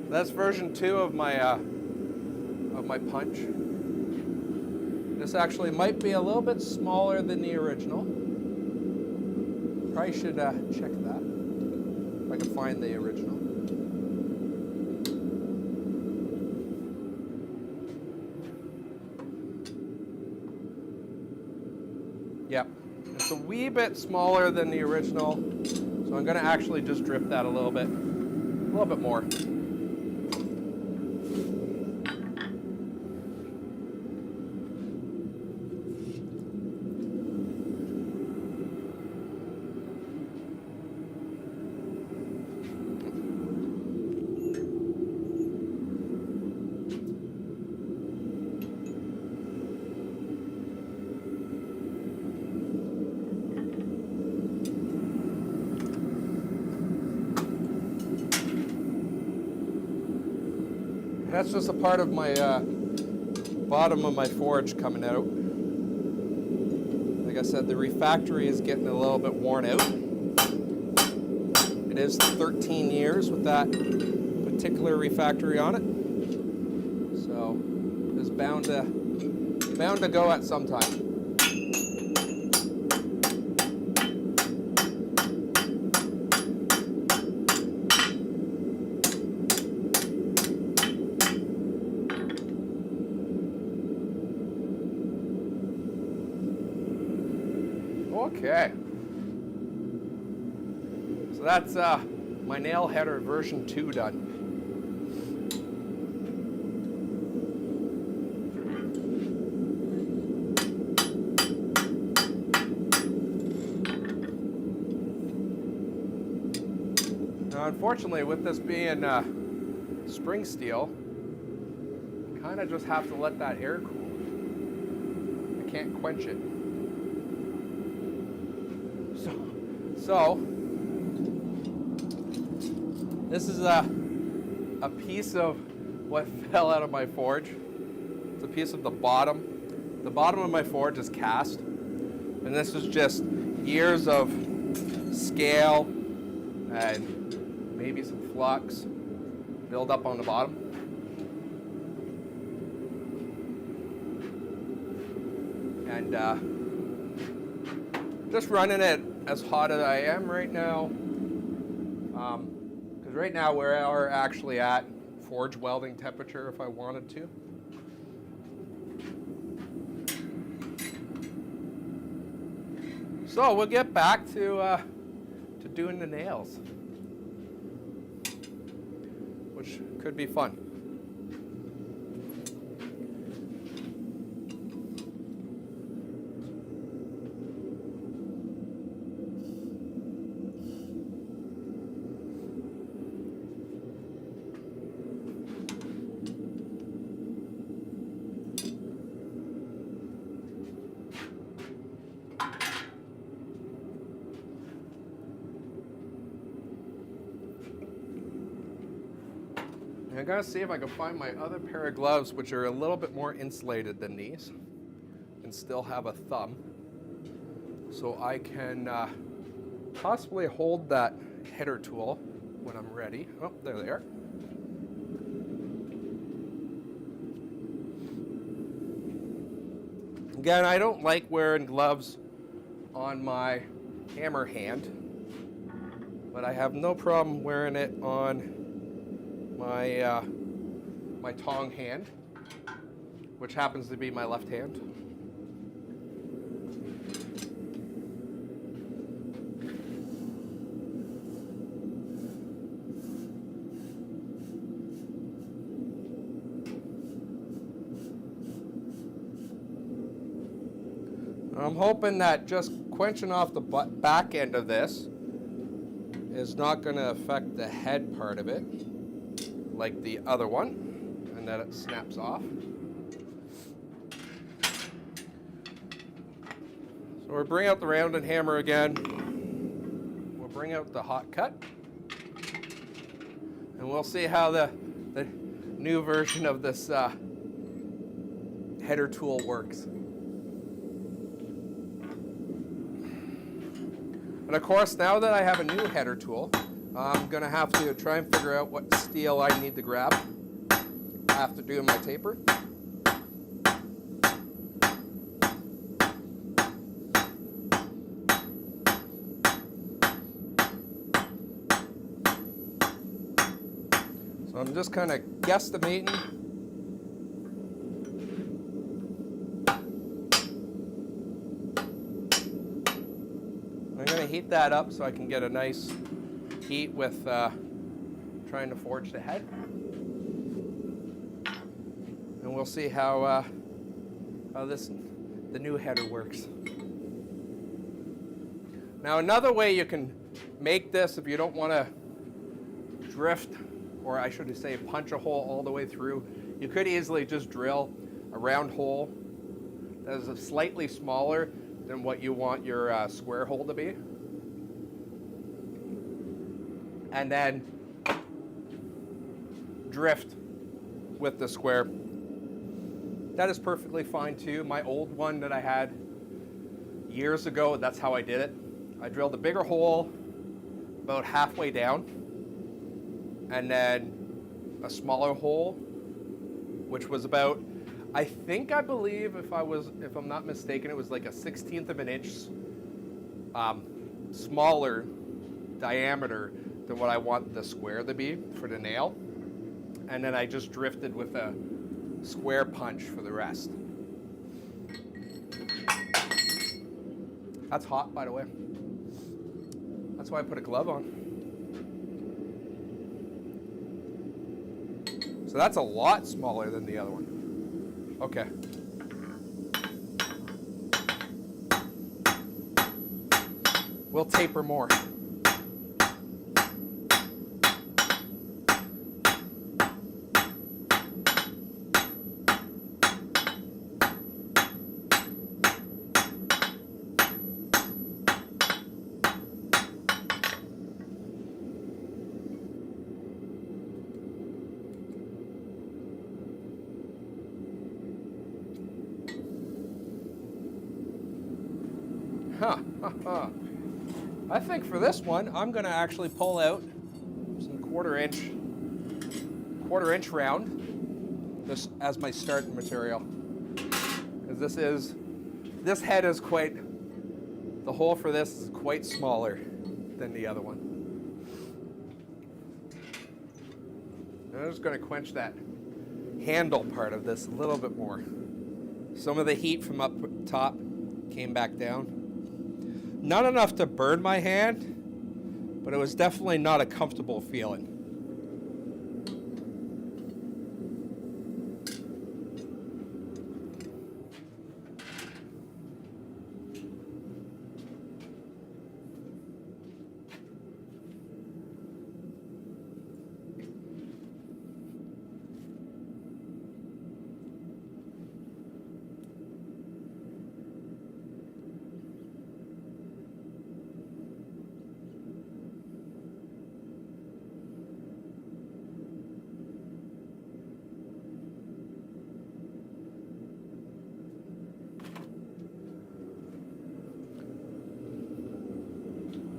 That's version 2 of my punch. This actually might be a little bit smaller than the original. Probably should check that if I can find the original. Yep, it's a wee bit smaller than the original, so I'm going to actually just drip that a little bit more. That's just a part of my bottom of my forge coming out. Like I said, the refactory is getting a little bit worn out. It is 13 years with that particular refactory on it. So it's bound to go at some time. Okay, so that's my nail header version 2 done. Now, unfortunately, with this being spring steel, I kind of just have to let that air cool. I can't quench it. So this is a piece of what fell out of my forge. It's a piece of the bottom. The bottom of my forge is cast, and this is just years of scale and maybe some flux build up on the bottom. And just running it as hot as I am right now, because right now we are actually at forge welding temperature if I wanted to. So we'll get back to doing the nails, which could be fun. I'm gonna see if I can find my other pair of gloves, which are a little bit more insulated than these, and still have a thumb, so I can possibly hold that header tool when I'm ready. Oh, there they are. Again, I don't like wearing gloves on my hammer hand, but I have no problem wearing it on my tong hand, which happens to be my left hand. I'm hoping that just quenching off the back end of this is not going to affect the head part of it like the other one, and that it snaps off. So we'll bring out the rounded hammer again. We'll bring out the hot cut, and we'll see how the new version of this header tool works. And of course, now that I have a new header tool, I'm going to have to try and figure out what steel I need to grab after doing my taper. So I'm just kind of guesstimating. I'm going to heat that up so I can get a nice heat with trying to forge the head. And we'll see how the new header works. Now another way you can make this if you don't want to drift, or I should say punch a hole all the way through, you could easily just drill a round hole that is slightly smaller than what you want your square hole to be. And then drift with the square. That is perfectly fine too. My old one that I had years ago, that's how I did it. I drilled a bigger hole about halfway down, and then a smaller hole, which was about, I believe if I'm not mistaken, it was like a 1/16 of an inch smaller diameter than what I want the square to be for the nail. And then I just drifted with a square punch for the rest. That's hot, by the way. That's why I put a glove on. So that's a lot smaller than the other one. Okay. We'll taper more. I think for this one, I'm going to actually pull out some quarter inch round, this as my starting material. Because this head is the hole for this is quite smaller than the other one. And I'm just going to quench that handle part of this a little bit more. Some of the heat from up top came back down. Not enough to burn my hand, but it was definitely not a comfortable feeling.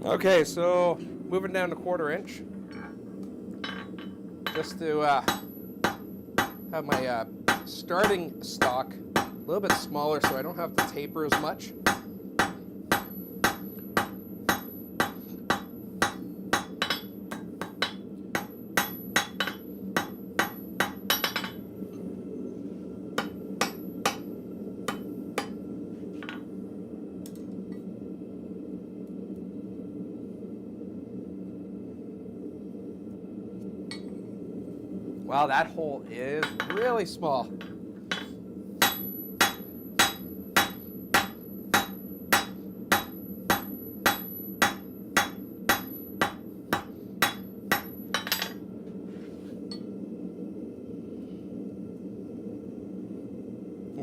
Okay, so moving down to quarter inch, just to have my starting stock a little bit smaller so I don't have to taper as much. Wow, that hole is really small.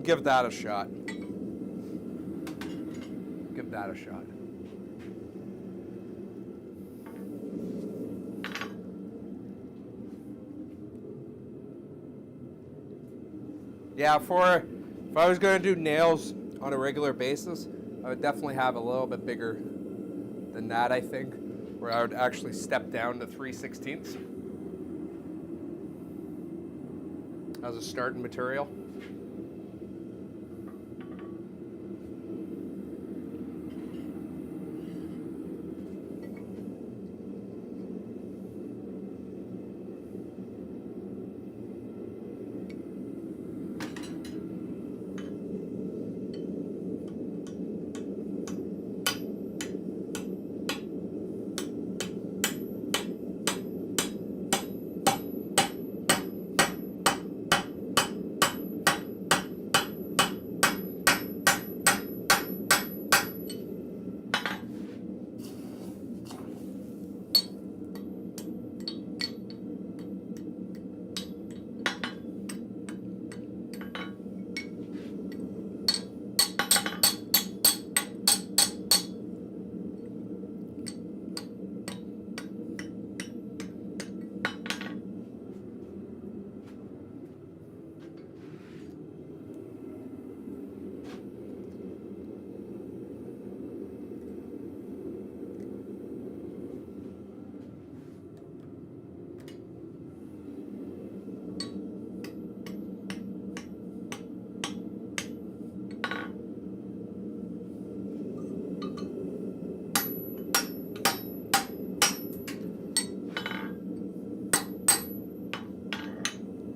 give that a shot. Give that a shot. Yeah, if I was going to do nails on a regular basis, I would definitely have a little bit bigger than that, I think, where I would actually step down to 3/16 as a starting material.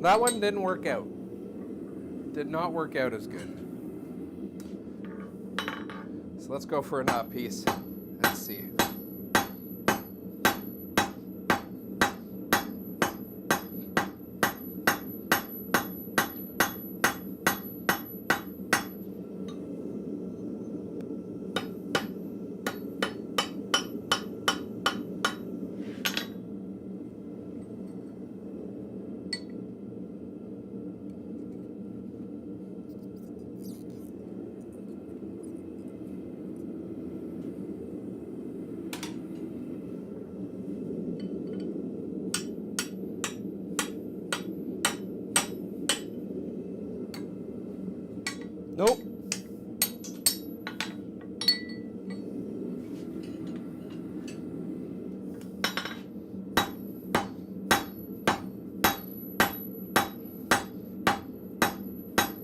That one didn't work out. Did not work out as good. So let's go for another piece and see. Nope.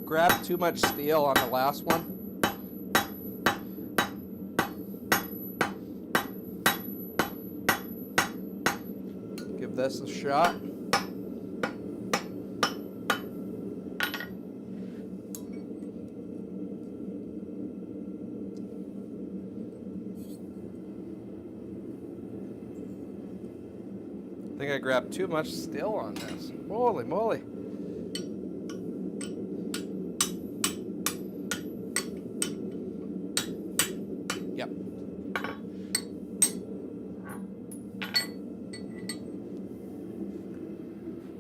Grabbed too much steel on the last one. Give this a shot. I think I grabbed too much steel on this. Holy moly. Yep.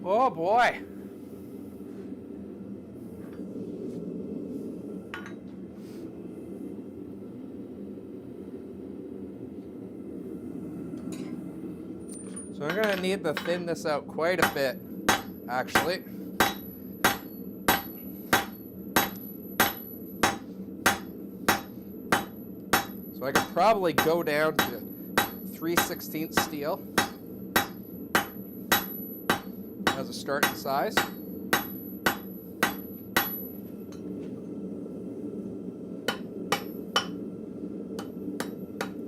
Oh boy. So I'm going to need to thin this out quite a bit, actually. So I could probably go down to 3/16 steel as a starting size.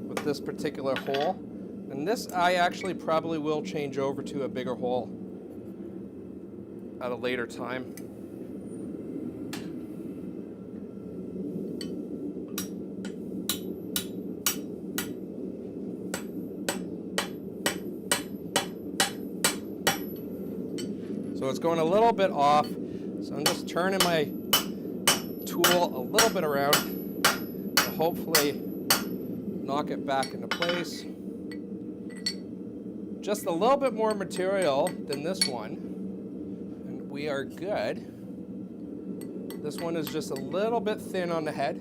With this particular hole. And this I actually probably will change over to a bigger hole at a later time. So it's going a little bit off, so I'm just turning my tool a little bit around to hopefully knock it back into place. Just a little bit more material than this one, and we are good. This one is just a little bit thin on the head.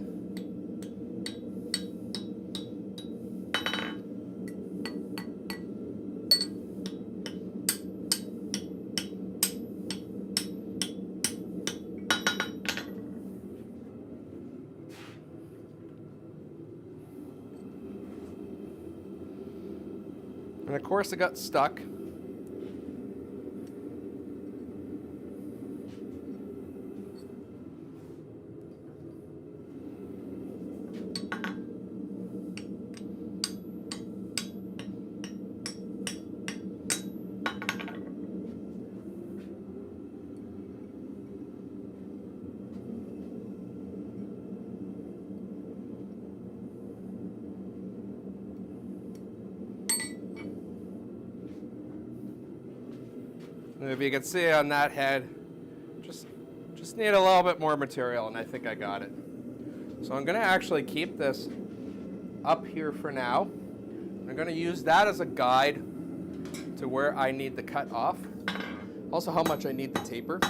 And of course it got stuck. And if you can see on that head, just need a little bit more material, and I think I got it. So I'm going to actually keep this up here for now. I'm going to use that as a guide to where I need the cut off. Also how much I need the taper.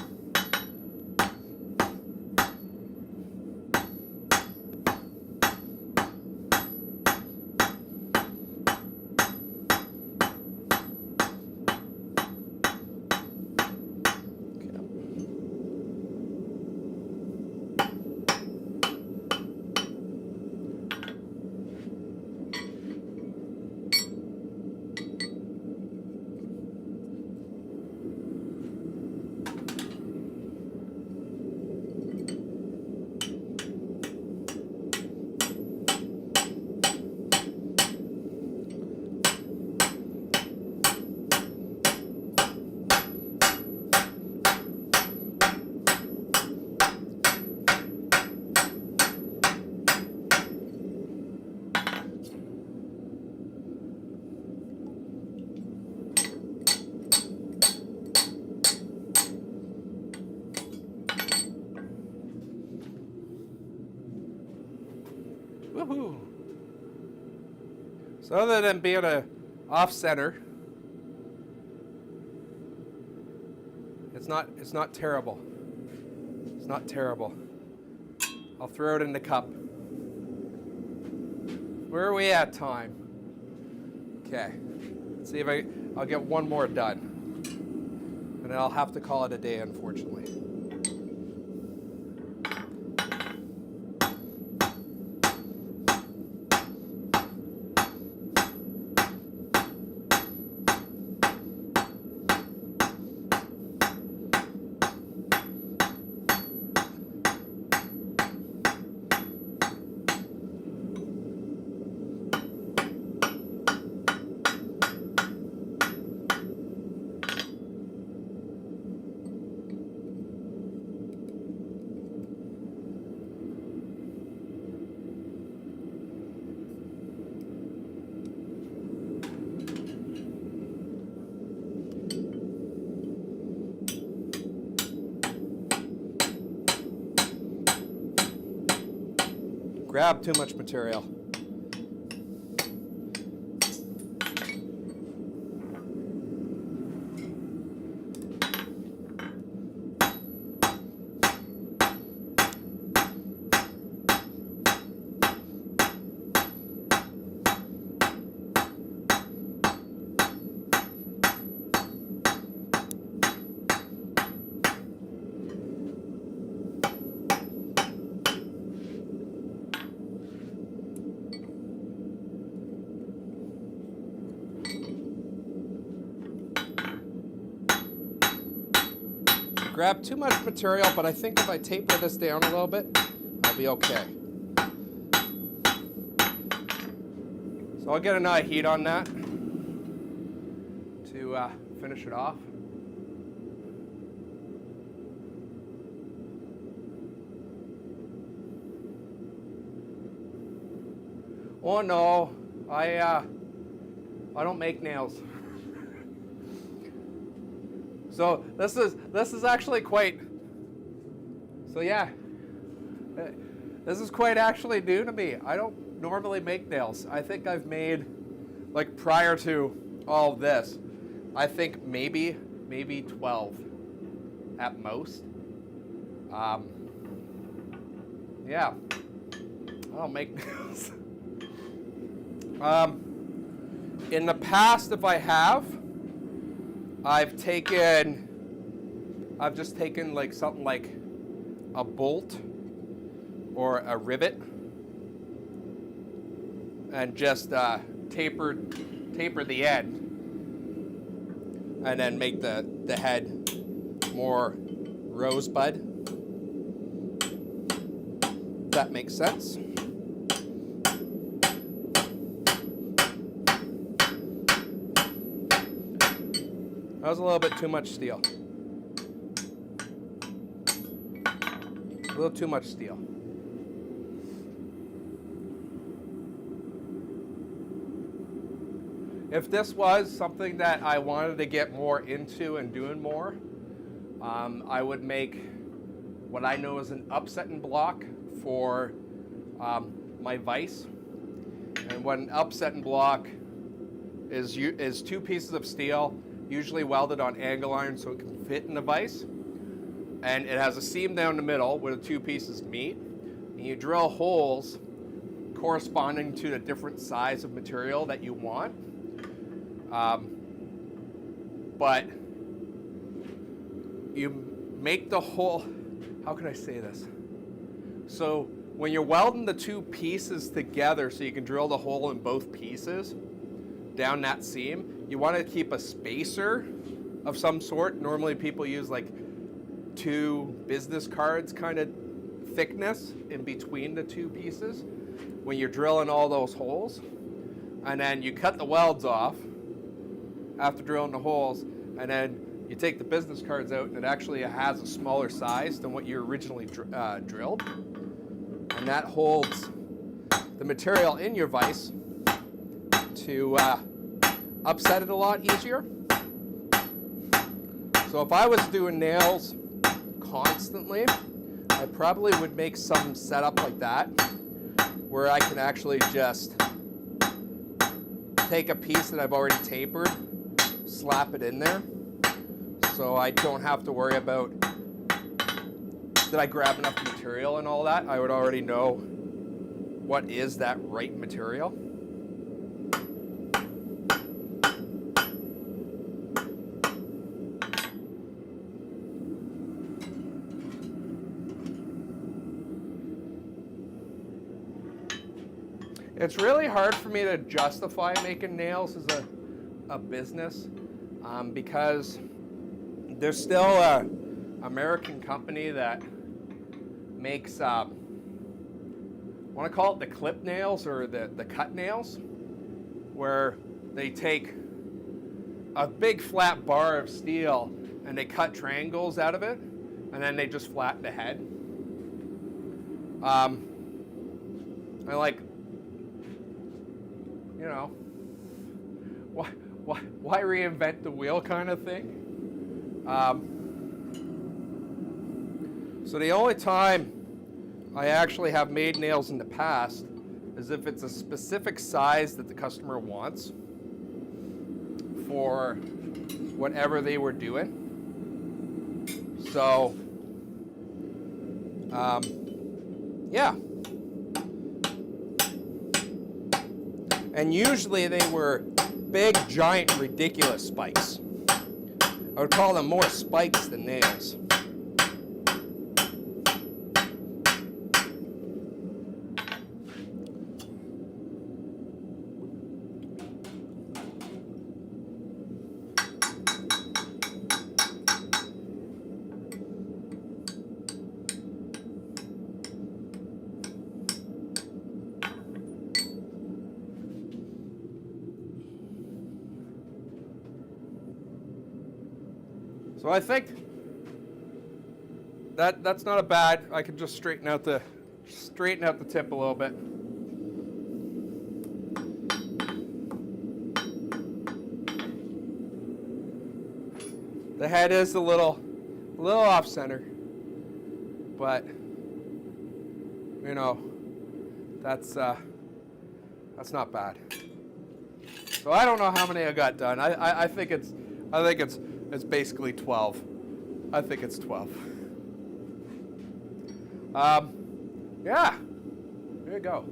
Woohoo! So other than being off center, it's not terrible. It's not terrible. I'll throw it in the cup. Where are we at time? Okay. Let's see if I'll get one more done. And then I'll have to call it a day, unfortunately. Grab too much material. Grab too much material, but I think if I taper this down a little bit, I'll be okay. So I'll get another heat on that to finish it off. Oh no, I don't make nails. So this is actually quite. So yeah, this is quite actually new to me. I don't normally make nails. I think I've made, like prior to all of this, I think maybe 12 at most. yeah, I'll make nails. In the past, if I have, I've just taken like something like a bolt or a rivet and just taper the end, and then make the head more rosebud. If that makes sense. That was a little bit too much steel. A little too much steel. If this was something that I wanted to get more into and doing more, I would make what I know as an upsetting block for my vise. And what an upsetting block is 2 pieces of steel, usually welded on angle iron so it can fit in the vise. And it has a seam down the middle where the 2 pieces meet. And you drill holes corresponding to the different size of material that you want. But you make the hole, how can I say this? So when you're welding the 2 pieces together so you can drill the hole in both pieces down that seam, you want to keep a spacer of some sort. Normally people use like 2 business cards kind of thickness in between the 2 pieces when you're drilling all those holes. And then you cut the welds off after drilling the holes, and then you take the business cards out, and it actually has a smaller size than what you originally drilled. And that holds the material in your vise to upset it a lot easier. So if I was doing nails constantly, I probably would make some setup like that, where I can actually just take a piece that I've already tapered, slap it in there, so I don't have to worry about did I grab enough material and all that. I would already know what is that right material. It's really hard for me to justify making nails as a business because there's still an American company that makes, want to call it the clip nails or the cut nails, where they take a big flat bar of steel and they cut triangles out of it, and then they just flatten the head. I like, you know, why reinvent the wheel kind of thing? So the only time I actually have made nails in the past is if it's a specific size that the customer wants for whatever they were doing. So, yeah. And usually they were big, giant, ridiculous spikes. I would call them more spikes than nails. So I think that's not a bad. I can just straighten out the tip a little bit. The head is a little off center, but you know that's not bad. So I don't know how many I got done. I think it's basically 12. I think it's 12. Yeah, there you go.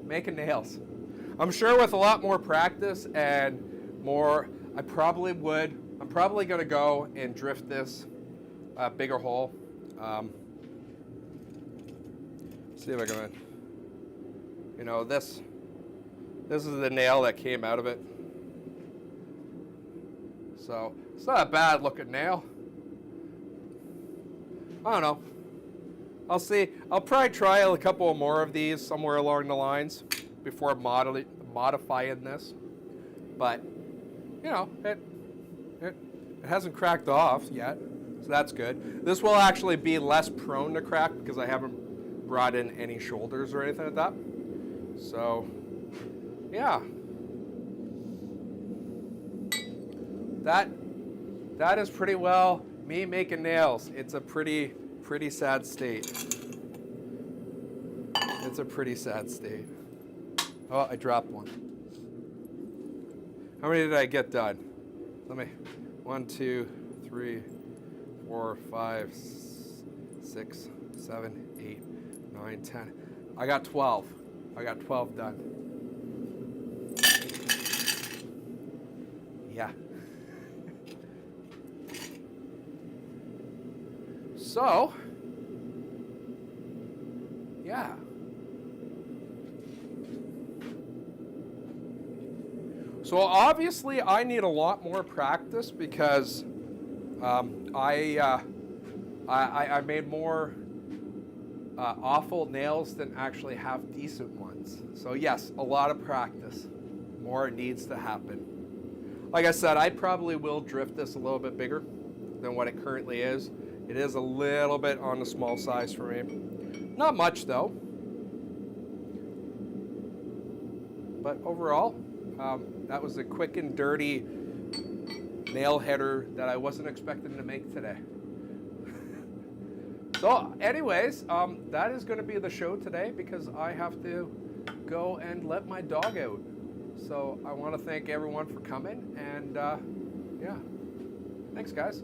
Making nails. I'm sure with a lot more practice and more, I'm probably going to go and drift this bigger hole. See if I can, you know, this is the nail that came out of it. So it's not a bad looking nail. I don't know. I'll see. I'll probably try a couple more of these somewhere along the lines before modifying this. But, you know, it hasn't cracked off yet, so that's good. This will actually be less prone to crack because I haven't brought in any shoulders or anything like that. So, yeah. That is pretty well me making nails. It's a pretty sad state. It's a pretty sad state. Oh, I dropped one. How many did I get done? Let me, 1, 2, 3, 4, 5, 6, 7, 8, 9, 10. I got 12. I got 12 done. Yeah. So, yeah. So obviously I need a lot more practice because I made more awful nails than actually have decent ones. So yes, a lot of practice. More needs to happen. Like I said, I probably will drift this a little bit bigger than what it currently is. It is a little bit on the small size for me. Not much though. But overall, that was a quick and dirty nail header that I wasn't expecting to make today. So anyways, that is going to be the show today because I have to go and let my dog out. So I want to thank everyone for coming and yeah, thanks guys.